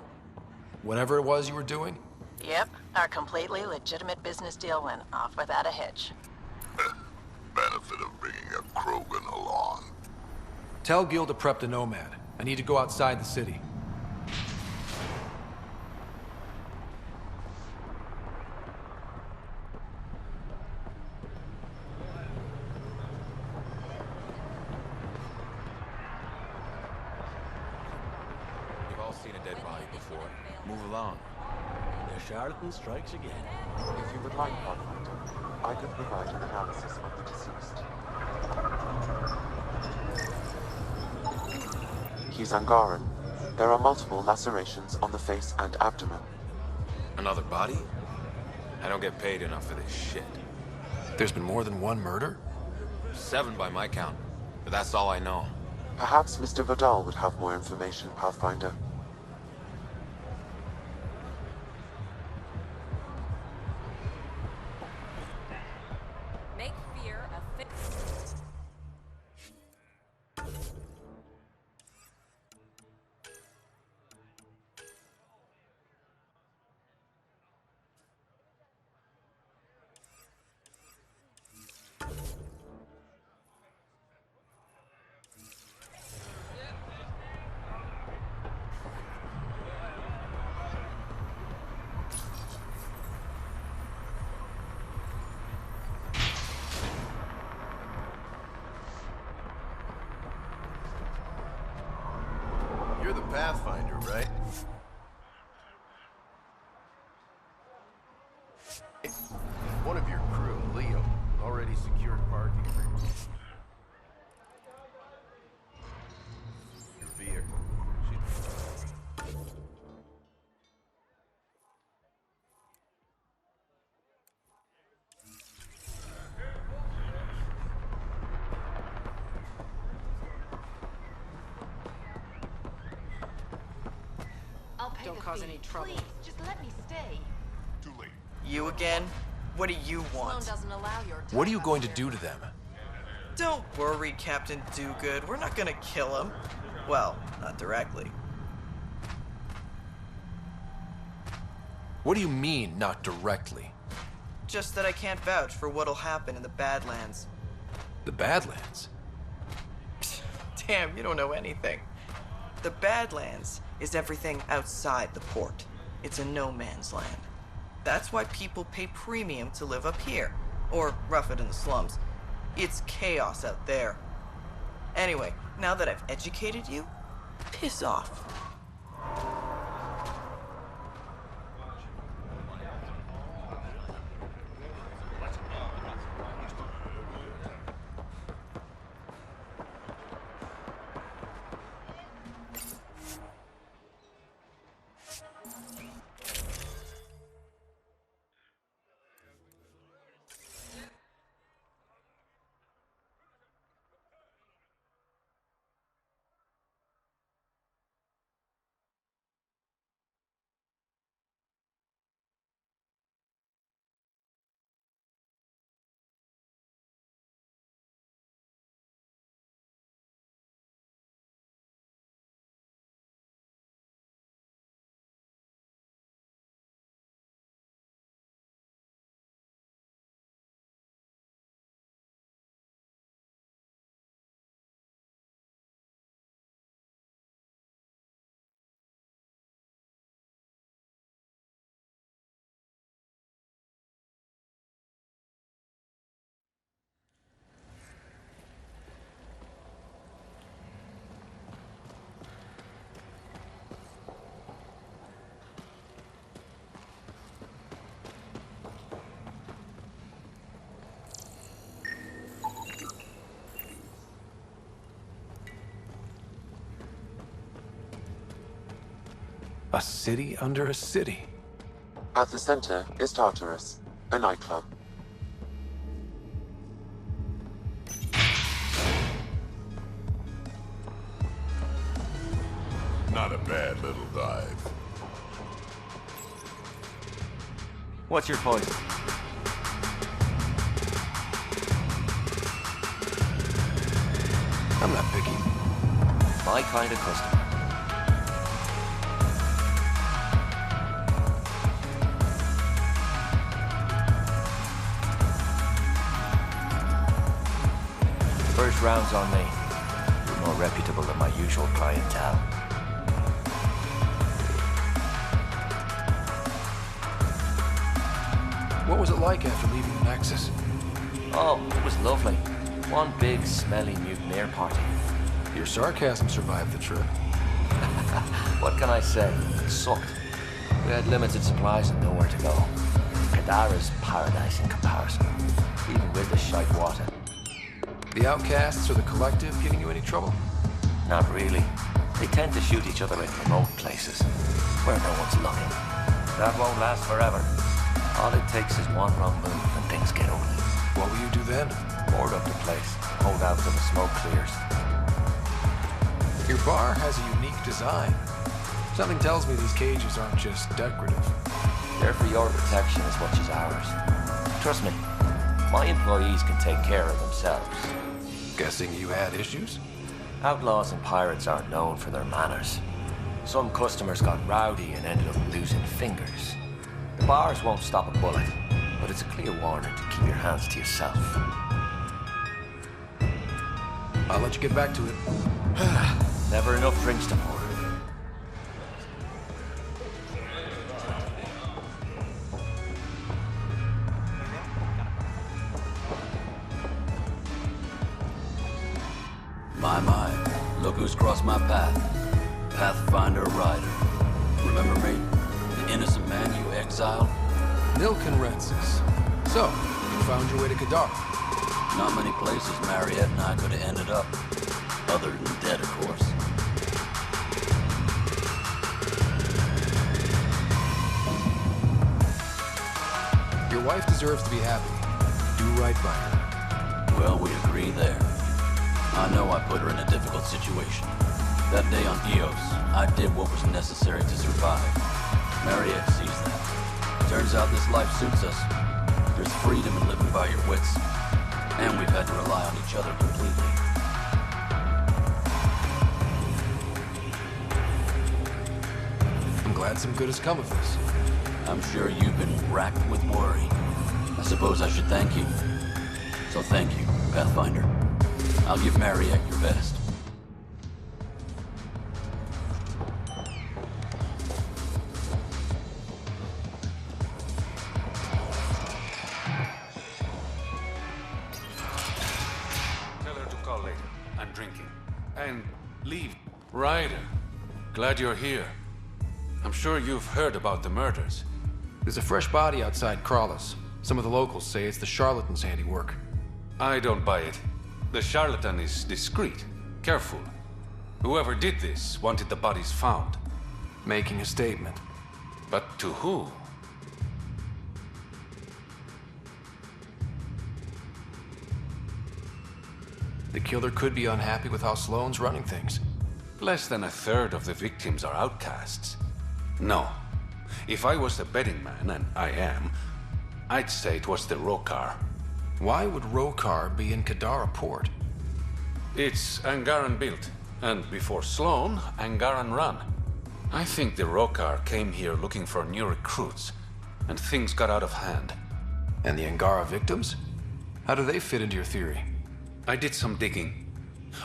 Speaker 16: whatever it was you were doing?
Speaker 19: Yep, our completely legitimate business deal went off without a hitch.
Speaker 13: Benefit of bringing a Krogan along.
Speaker 16: Tell Gil to prep the Nomad. I need to go outside the city.
Speaker 23: You've all seen a dead body before. Move along. The charlatan strikes again.
Speaker 10: If you would like, Pathfinder, I could provide an analysis of the deceased. He's Angaran. There are multiple lacerations on the face and abdomen.
Speaker 12: Another body? I don't get paid enough for this shit.
Speaker 16: There's been more than one murder?
Speaker 12: 7 by my count, but that's all I know.
Speaker 10: Perhaps Mr. Vidal would have more information, Pathfinder.
Speaker 1: Make fear a fit.
Speaker 23: You're the Pathfinder, right? One of your crew, Leo, already secured parking for your vehicle.
Speaker 24: Don't cause any trouble.
Speaker 1: Please, just let me stay.
Speaker 7: Too late.
Speaker 21: You again? What do you want?
Speaker 1: Doesn't allow your
Speaker 16: What are you going to do to them?
Speaker 21: Don't worry, Captain Do-Good. We're not gonna kill him. Well, not directly.
Speaker 16: What do you mean, not directly?
Speaker 21: Just that I can't vouch for what'll happen in the Badlands.
Speaker 16: The Badlands?
Speaker 21: Damn, you don't know anything. The Badlands is everything outside the port. It's a no man's land. That's why people pay premium to live up here, or rough it in the slums. It's chaos out there. Anyway, now that I've educated you, piss off.
Speaker 16: A city under a city.
Speaker 10: At the center is Tartarus, a nightclub.
Speaker 13: Not a bad little dive.
Speaker 8: What's your point?
Speaker 16: I'm not picky.
Speaker 8: My kind of customer. First round's on me. You're more reputable than my usual clientele.
Speaker 16: What was it like after leaving the Nexus?
Speaker 8: Oh, it was lovely. One big, smelly mutineer party.
Speaker 16: Your sarcasm survived the trip.
Speaker 8: What can I say? It sucked. We had limited supplies and nowhere to go. Kadara's paradise in comparison, even with the shite water.
Speaker 16: The outcasts or the collective giving you any trouble?
Speaker 8: Not really. They tend to shoot each other in remote places, where no one's looking. That won't last forever. All it takes is one wrong move and things get ugly.
Speaker 16: What will you do then?
Speaker 8: Board up the place, hold out till the smoke clears.
Speaker 16: Your bar has a unique design. Something tells me these cages aren't just decorative.
Speaker 8: They're for your protection as much as ours. Trust me, my employees can take care of themselves.
Speaker 16: Guessing you had issues?
Speaker 8: Outlaws and pirates aren't known for their manners. Some customers got rowdy and ended up losing fingers. The bars won't stop a bullet, but it's a clear warning to keep your hands to yourself.
Speaker 16: I'll let you get back to it.
Speaker 8: Never enough drinks to pour.
Speaker 9: My, look who's crossed my path. Pathfinder Rider. Remember me? The innocent man you exiled?
Speaker 16: Nilken Rensis. So, you found your way to Kadara.
Speaker 9: Not many places Mariette and I could have ended up. Other than dead, of course.
Speaker 16: Your wife deserves to be happy. Do right by her.
Speaker 9: Well, we agree there. I know I put her in a difficult situation. That day on Eos, I did what was necessary to survive. Mariette sees that. Turns out this life suits us. There's freedom in living by your wits. And we've had to rely on each other completely.
Speaker 16: I'm glad some good has come of this.
Speaker 9: I'm sure you've been racked with worry. I suppose I should thank you. So thank you, Pathfinder. I'll give Mariette your best.
Speaker 4: drinking. And leave. Ryder, glad you're here. I'm sure you've heard about the murders.
Speaker 16: There's a fresh body outside Crawlers. Some of the locals say it's the charlatan's handiwork.
Speaker 4: I don't buy it. The charlatan is discreet, careful. Whoever did this wanted the bodies found.
Speaker 16: Making a statement.
Speaker 4: But to who?
Speaker 16: The killer could be unhappy with how Sloane's running things.
Speaker 4: Less than a third of the victims are outcasts. No. If I was the betting man, and I am, I'd say it was the Rokar.
Speaker 16: Why would Rokar be in Kadara port?
Speaker 4: It's Angaran built, and before Sloane, Angaran run. I think the Rokar came here looking for new recruits, and things got out of hand.
Speaker 16: And the Angara victims? How do they fit into your theory?
Speaker 4: I did some digging.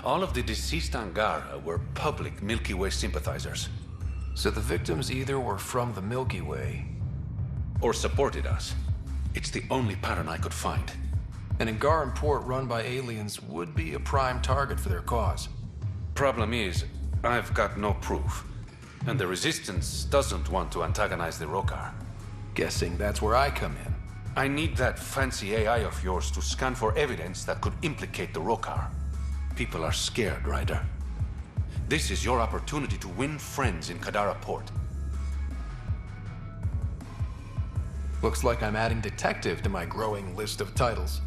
Speaker 4: All of the deceased Angara were public Milky Way sympathizers.
Speaker 16: So the victims either were from the Milky Way...
Speaker 4: or supported us. It's the only pattern I could find.
Speaker 16: An Angaran port run by aliens would be a prime target for their cause.
Speaker 4: Problem is, I've got no proof. And the Resistance doesn't want to antagonize the Rokar.
Speaker 16: Guessing that's where I come in.
Speaker 4: I need that fancy AI of yours to scan for evidence that could implicate the Rokar. People are scared, Ryder. This is your opportunity to win friends in Kadara Port.
Speaker 16: Looks like I'm adding detective to my growing list of titles.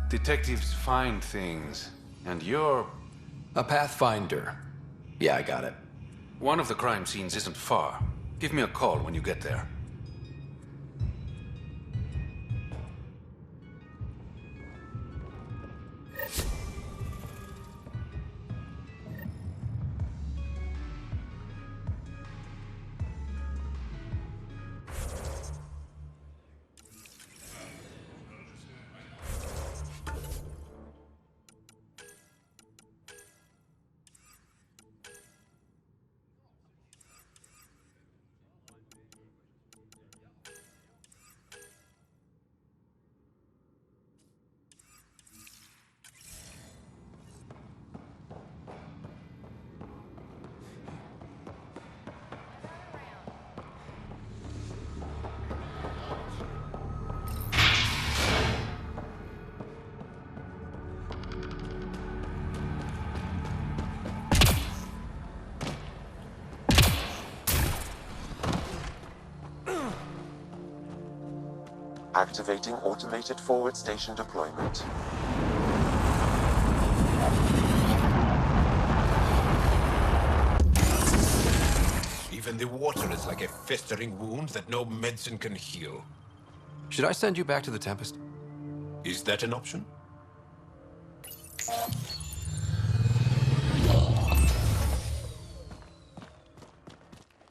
Speaker 4: Detectives find things, and you're...
Speaker 16: a pathfinder. Yeah, I got it.
Speaker 4: One of the crime scenes isn't far. Give me a call when you get there.
Speaker 10: Activating automated forward station deployment.
Speaker 14: Even the water is like a festering wound that no medicine can heal.
Speaker 16: Should I send you back to the Tempest?
Speaker 14: Is that an option?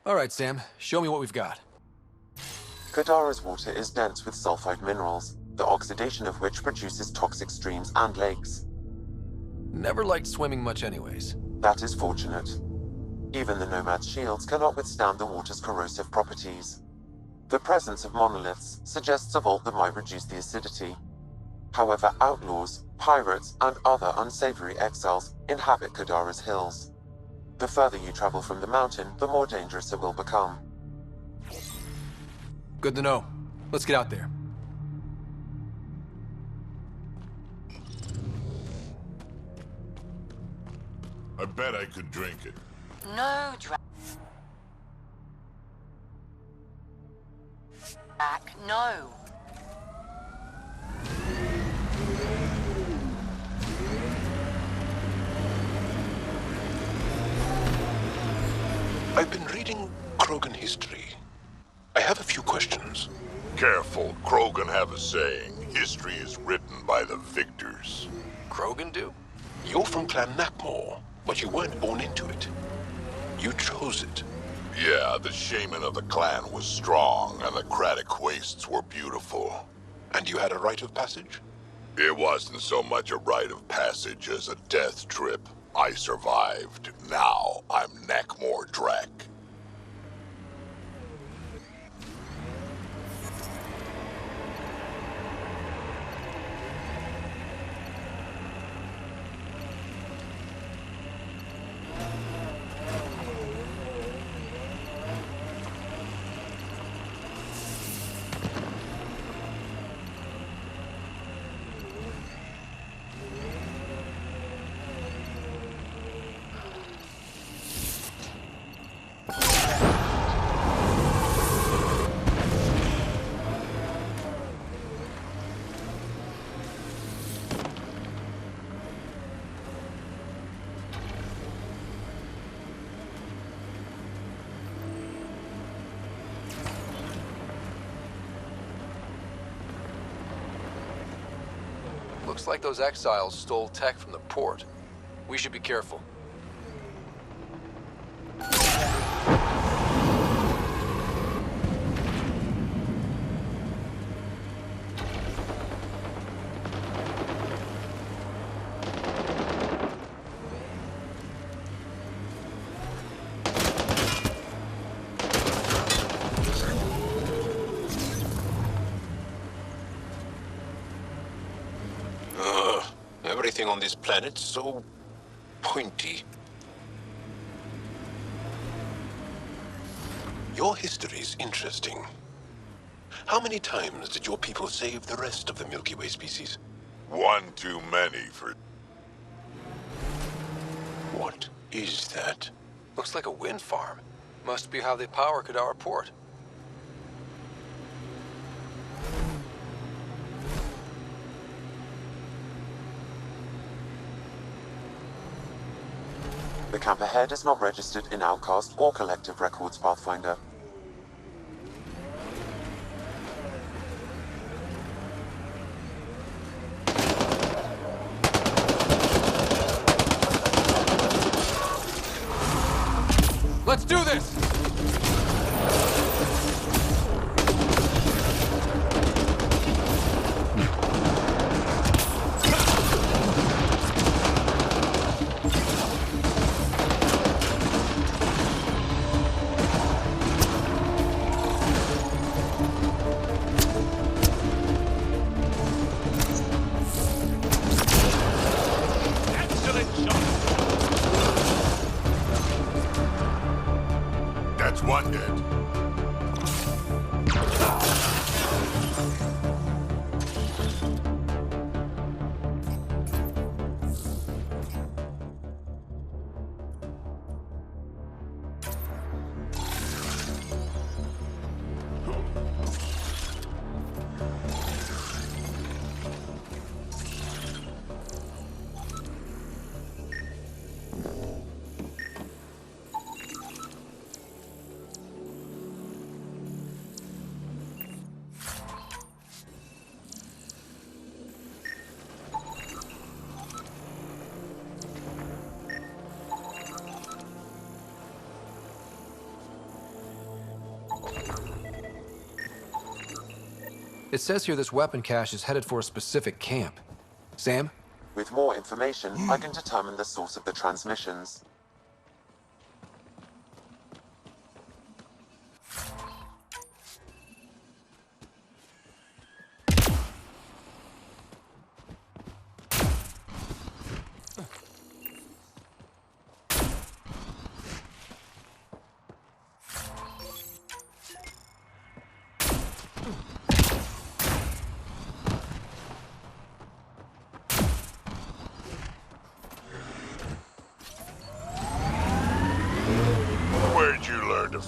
Speaker 16: All right, Sam. Show me what we've got.
Speaker 10: Kadara's water is dense with sulfide minerals, the oxidation of which produces toxic streams and lakes.
Speaker 16: Never liked swimming much anyways.
Speaker 10: That is fortunate. Even the Nomad's shields cannot withstand the water's corrosive properties. The presence of monoliths suggests a vault that might reduce the acidity. However, outlaws, pirates, and other unsavory exiles inhabit Kadara's hills. The further you travel from the mountain, the more dangerous it will become.
Speaker 16: Good to know. Let's get out there.
Speaker 13: I bet I could drink it.
Speaker 19: No, Drack, no.
Speaker 6: I've been reading Krogan history. I have a few questions.
Speaker 13: Careful, Krogan have a saying. History is written by the victors.
Speaker 6: Krogan do? You're from Clan Nackmor, but you weren't born into it. You chose it.
Speaker 13: Yeah, the shaman of the clan was strong, and the Kratic wastes were beautiful.
Speaker 6: And you had a rite of passage?
Speaker 13: It wasn't so much a rite of passage as a death trip. I survived. Now I'm Nackmor Drack.
Speaker 16: Looks like those exiles stole tech from the port. We should be careful.
Speaker 6: Everything on this planet's so pointy. Your history's interesting. How many times did your people save the rest of the Milky Way species?
Speaker 13: One too many for...
Speaker 6: What is that?
Speaker 16: Looks like a wind farm. Must be how they power Kadara Port.
Speaker 10: The camp ahead is not registered in Outcast or Collective Records Pathfinder.
Speaker 16: Let's do this! It says here this weapon cache is headed for a specific camp. Sam?
Speaker 10: With more information, I can determine the source of the transmissions.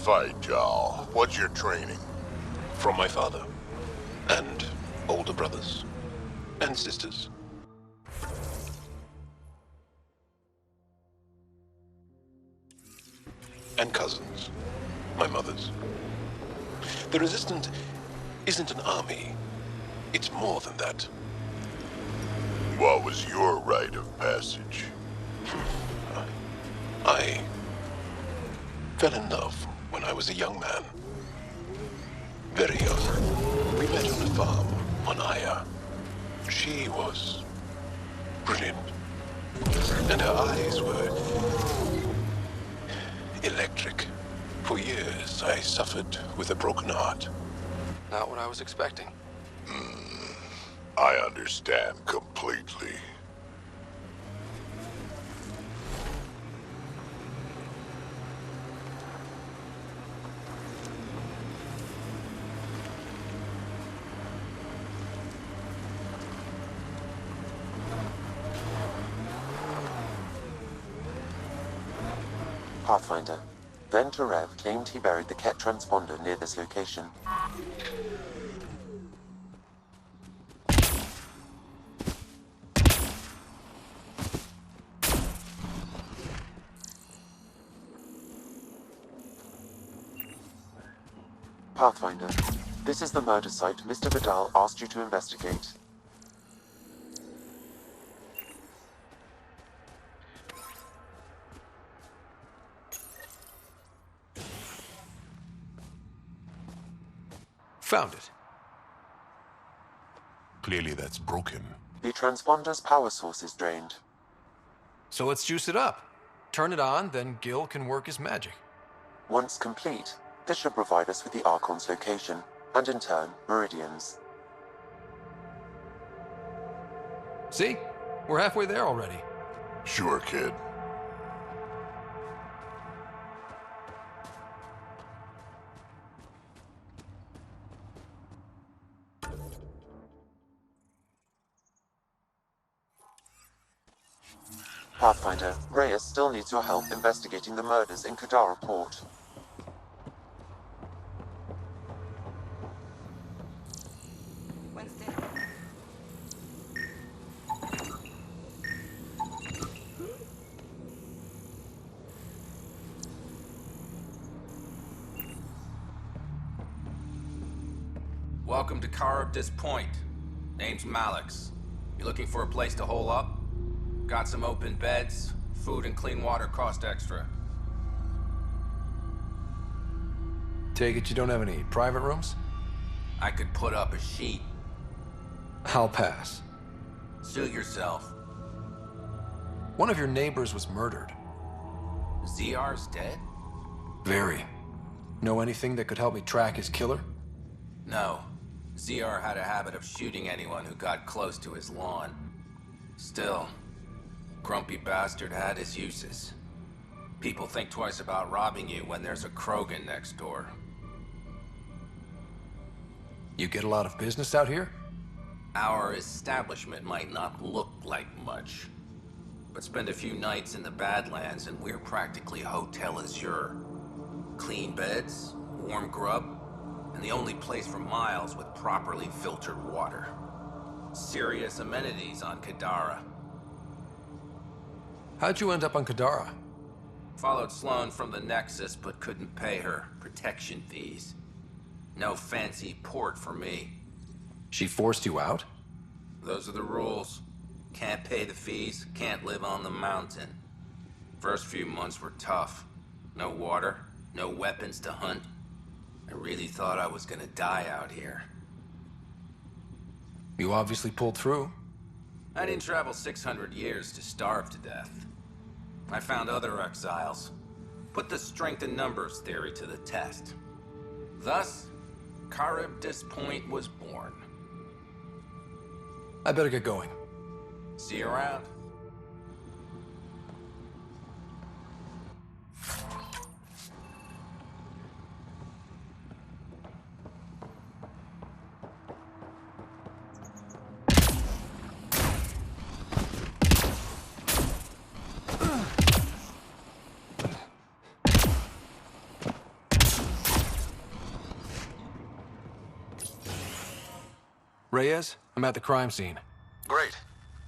Speaker 13: Fight, Jaal. What's your training?
Speaker 6: From my father. And older brothers. And sisters. And cousins. My mother's. The Resistance isn't an army. It's more than that.
Speaker 13: What was your rite of passage?
Speaker 6: I fell in love when I was a young man. Very young. We met on a farm on Aya. She was brilliant. And her eyes were electric. For years, I suffered with a broken heart.
Speaker 16: Not what I was expecting.
Speaker 13: I understand completely.
Speaker 10: Pathfinder. Then Terev claimed he buried the Ket transponder near this location. Pathfinder, this is the murder site Mr. Vidal asked you to investigate.
Speaker 16: found it.
Speaker 6: Clearly that's broken.
Speaker 10: The transponder's power source is drained.
Speaker 16: So let's juice it up. Turn it on, then Gil can work his magic.
Speaker 10: Once complete, this should provide us with the Archon's location, and in turn, meridians.
Speaker 16: See? We're halfway there already.
Speaker 13: Sure, kid.
Speaker 10: Pathfinder, Reyes still needs your help investigating the murders in Kadara Port.
Speaker 24: Wednesday.
Speaker 20: Welcome to Charybdis Point. Name's Malix. You looking for a place to hole up? Got some open beds. Food and clean water cost extra.
Speaker 16: Take it you don't have any private rooms?
Speaker 20: I could put up a sheet.
Speaker 16: I'll pass.
Speaker 20: Suit yourself.
Speaker 16: One of your neighbors was murdered.
Speaker 20: ZR's dead?
Speaker 16: Very. Know anything that could help me track his killer?
Speaker 20: No. ZR had a habit of shooting anyone who got close to his lawn. Still, grumpy bastard had his uses. People think twice about robbing you when there's a Krogan next door.
Speaker 16: You get a lot of business out here?
Speaker 20: Our establishment might not look like much, but spend a few nights in the Badlands and we're practically Hotel Azure. Clean beds, warm grub, and the only place for miles with properly filtered water. Serious amenities on Kadara.
Speaker 16: How'd you end up on Kadara?
Speaker 20: Followed Sloan from the Nexus, but couldn't pay her protection fees. No fancy port for me.
Speaker 16: She forced you out?
Speaker 20: Those are the rules. Can't pay the fees, can't live on the mountain. First few months were tough. No water, no weapons to hunt. I really thought I was gonna die out here.
Speaker 16: You obviously pulled through.
Speaker 20: I didn't travel 600 years to starve to death. I found other exiles. Put the strength in numbers theory to the test. Thus, Charybdis Point was born.
Speaker 16: I better get going.
Speaker 20: See you around.
Speaker 16: Reyes, I'm at the crime scene.
Speaker 4: Great.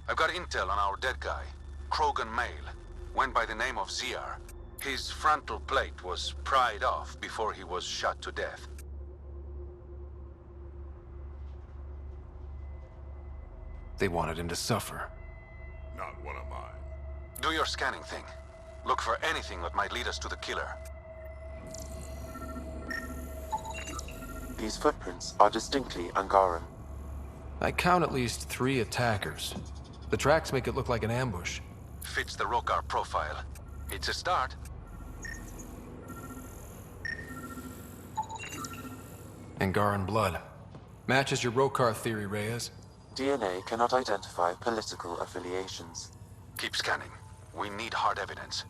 Speaker 4: I've got intel on our dead guy. Krogan male. Went by the name of ZR. His frontal plate was pried off before he was shot to death.
Speaker 16: They wanted him to suffer.
Speaker 13: Not one of mine.
Speaker 4: Do your scanning thing. Look for anything that might lead us to the killer.
Speaker 10: These footprints are distinctly Angaran.
Speaker 16: I count at least 3 attackers. The tracks make it look like an ambush.
Speaker 4: Fits the Rokar profile. It's a start.
Speaker 16: Angaran blood. Matches your Rokar theory, Reyes.
Speaker 10: DNA cannot identify political affiliations.
Speaker 4: Keep scanning. We need hard evidence.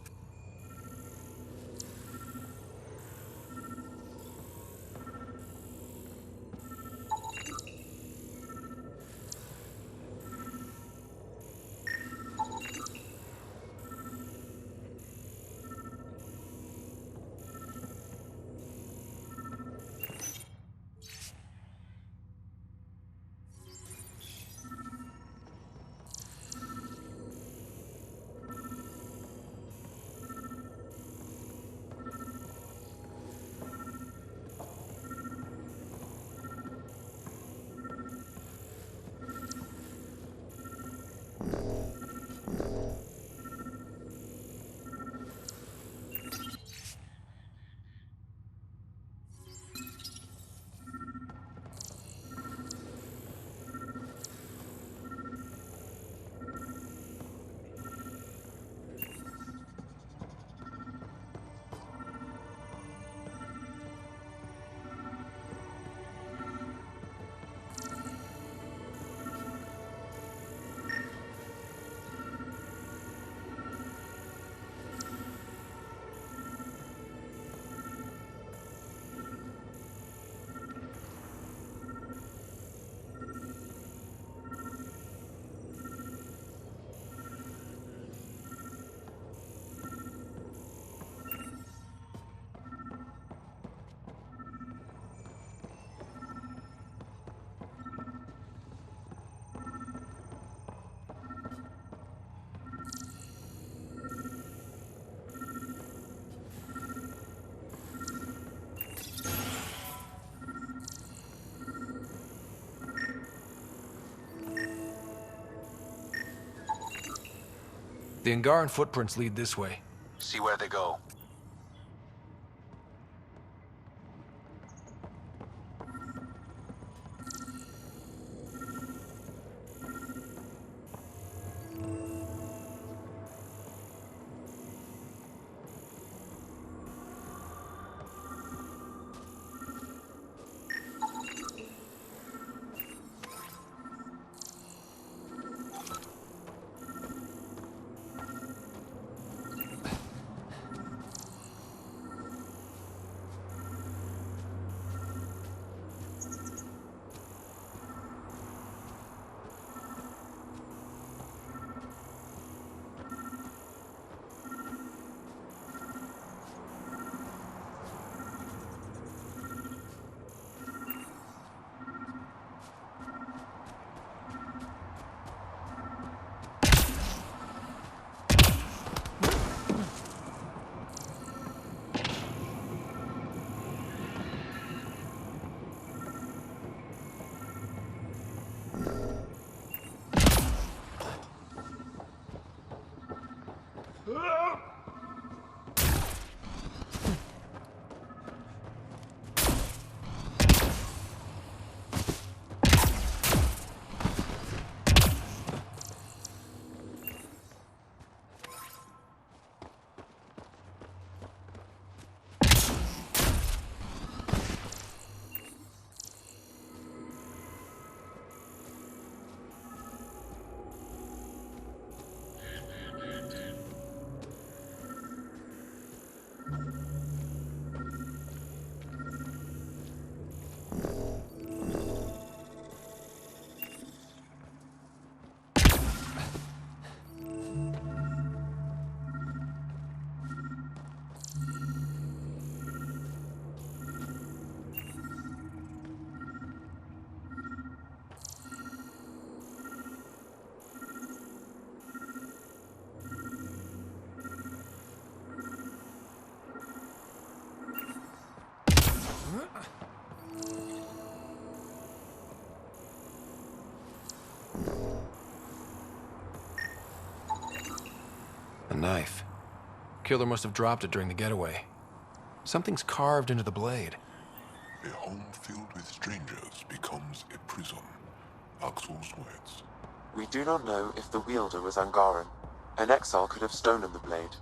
Speaker 16: The Angaran footprints lead this way.
Speaker 12: See where they go.
Speaker 16: A knife. Killer must have dropped it during the getaway. Something's carved into the blade.
Speaker 6: A home filled with strangers becomes a prison. Axel's words.
Speaker 10: We do not know if the wielder was Angaran. An exile could have stolen the blade.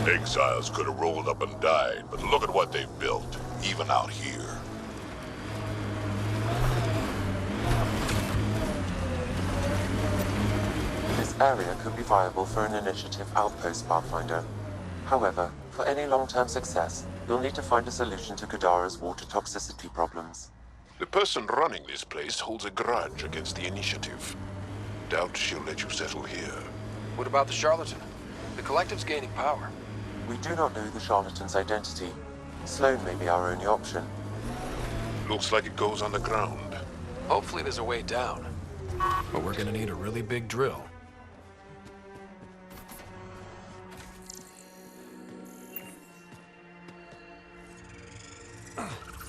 Speaker 13: Exiles could have rolled up and died, but look at what they've built, even out here.
Speaker 10: This area could be viable for an initiative outpost, Pathfinder. However, for any long-term success, you'll need to find a solution to Kadara's water toxicity problems.
Speaker 6: The person running this place holds a grudge against the initiative. Doubt she'll let you settle here.
Speaker 16: What about the charlatan? The collective's gaining power.
Speaker 10: We do not know the charlatan's identity. Sloan may be our only option.
Speaker 6: Looks like it goes underground.
Speaker 16: Hopefully there's a way down. But we're gonna need a really big drill.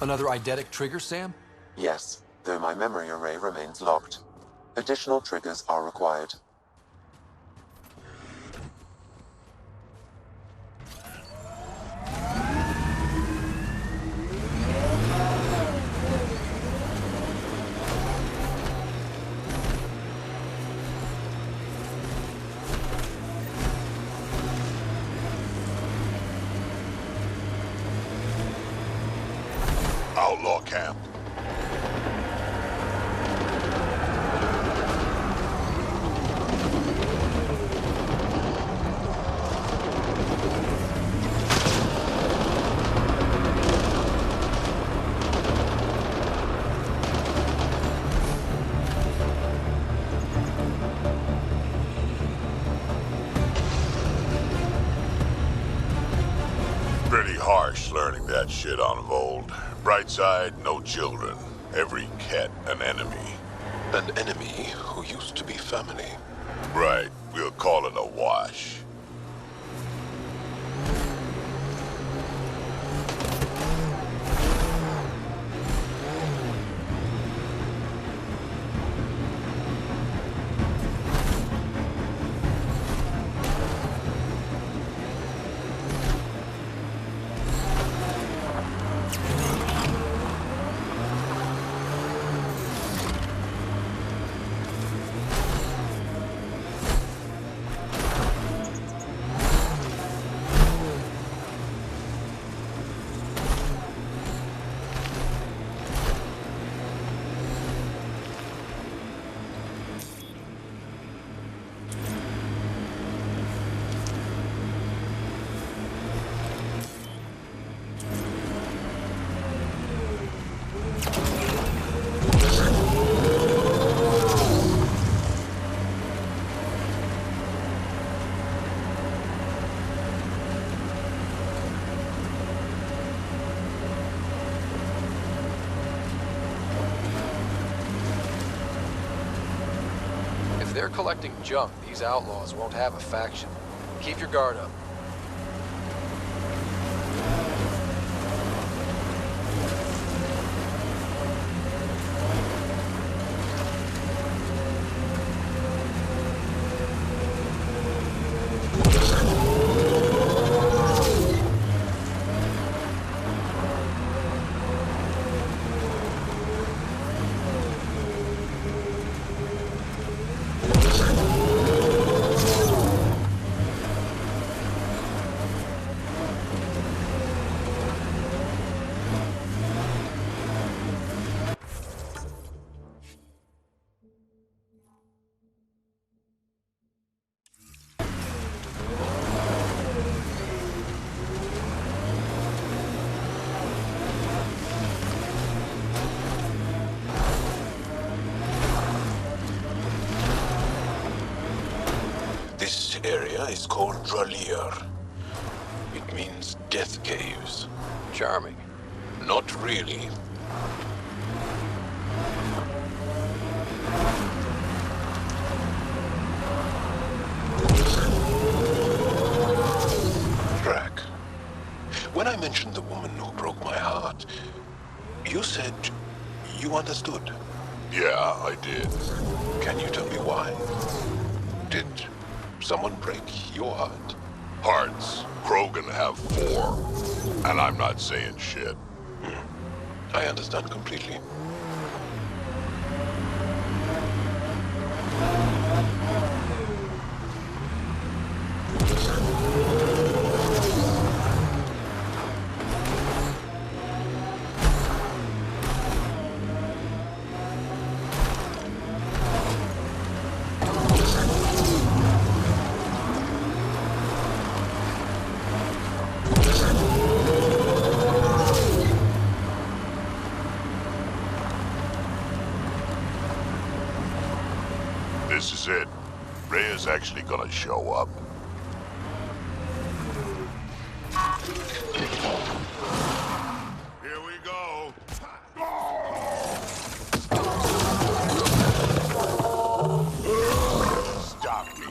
Speaker 16: Another eidetic trigger, Sam?
Speaker 10: Yes, though my memory array remains locked. Additional triggers are required.
Speaker 13: Outlaw camp. Pretty harsh learning that shit on Vold. Bright side, no children. Every cat an enemy.
Speaker 6: An enemy who used to be family.
Speaker 13: Right, we'll call it a wash.
Speaker 16: If they're collecting junk, these outlaws won't have a faction. Keep your guard up.
Speaker 6: This area is called Dralir. It means death caves.
Speaker 16: Charming.
Speaker 6: Not really. Drack, when I mentioned the woman who broke my heart, you said you understood.
Speaker 13: Yeah, I did.
Speaker 6: Can you tell me why? Did someone break your heart?
Speaker 13: Hearts. Krogan have 4. And I'm not saying shit.
Speaker 6: I understand completely.
Speaker 13: This is it. Rhea's actually gonna show up. Here we go. Stop me.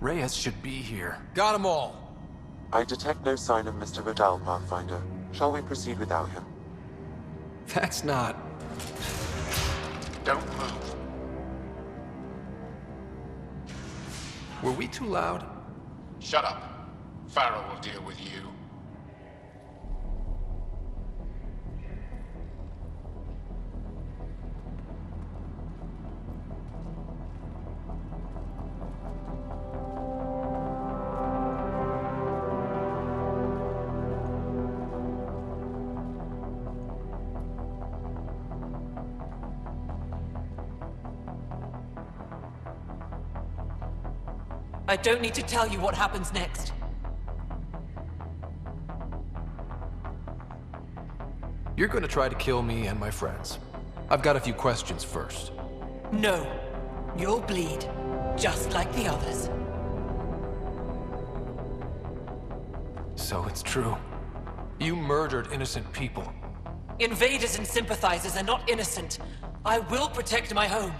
Speaker 16: Reyes should be here. Got them all.
Speaker 10: I detect no sign of Mr. Rodal, Pathfinder. Shall we proceed without him?
Speaker 16: That's not...
Speaker 14: Don't move.
Speaker 16: Were we too loud?
Speaker 14: Shut up. Farrell will deal with you.
Speaker 24: I don't need to tell you what happens next.
Speaker 16: You're gonna try to kill me and my friends. I've got a few questions first.
Speaker 24: No. You'll bleed, just like the others.
Speaker 16: So it's true. You murdered innocent people.
Speaker 24: Invaders and sympathizers are not innocent. I will protect my home.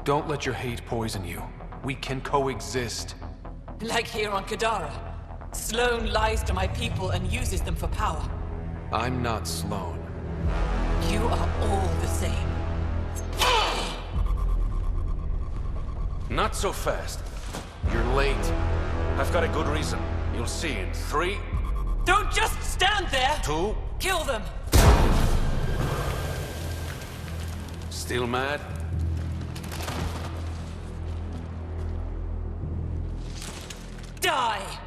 Speaker 16: Don't let your hate poison you. We can coexist.
Speaker 24: Like here on Kadara. Sloane lies to my people and uses them for power.
Speaker 16: I'm not Sloane.
Speaker 24: You are all the same.
Speaker 4: Not so fast.
Speaker 16: You're late.
Speaker 4: I've got a good reason. You'll see in 3...
Speaker 24: Don't just stand there!
Speaker 4: 2...
Speaker 24: Kill them!
Speaker 4: Still mad?
Speaker 24: Die!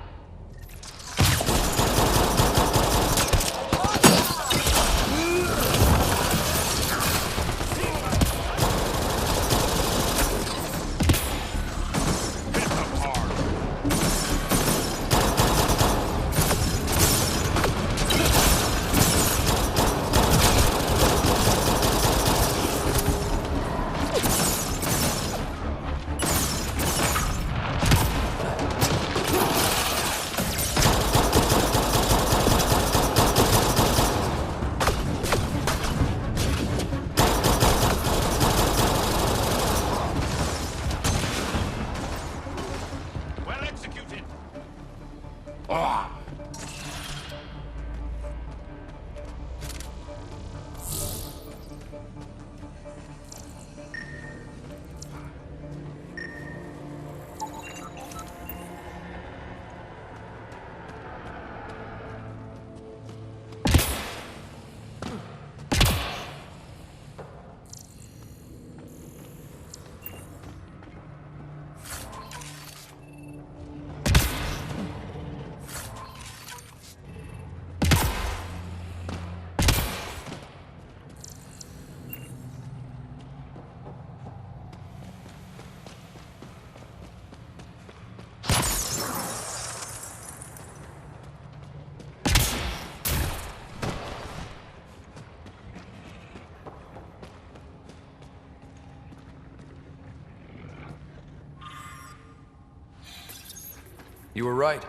Speaker 16: You were right.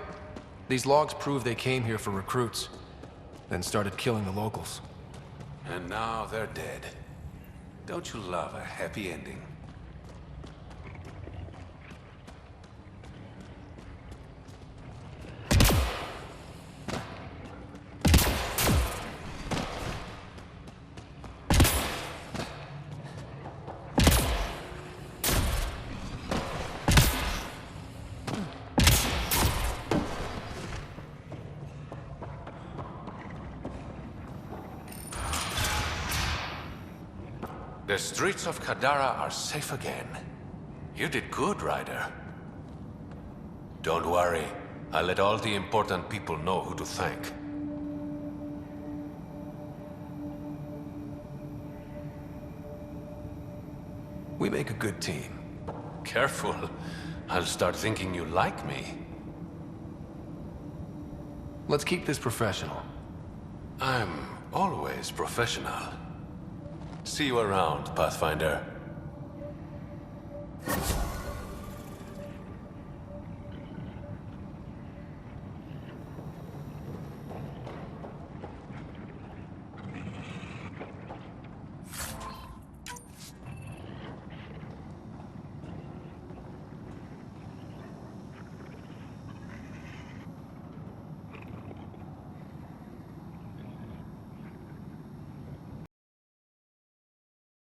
Speaker 16: These logs prove they came here for recruits, then started killing the locals.
Speaker 4: And now they're dead. Don't you love a happy ending? The streets of Kadara are safe again. You did good, Ryder. Don't worry. I'll let all the important people know who to thank.
Speaker 16: We make a good team.
Speaker 4: Careful. I'll start thinking you like me.
Speaker 16: Let's keep this professional.
Speaker 4: I'm always professional. See you around, Pathfinder.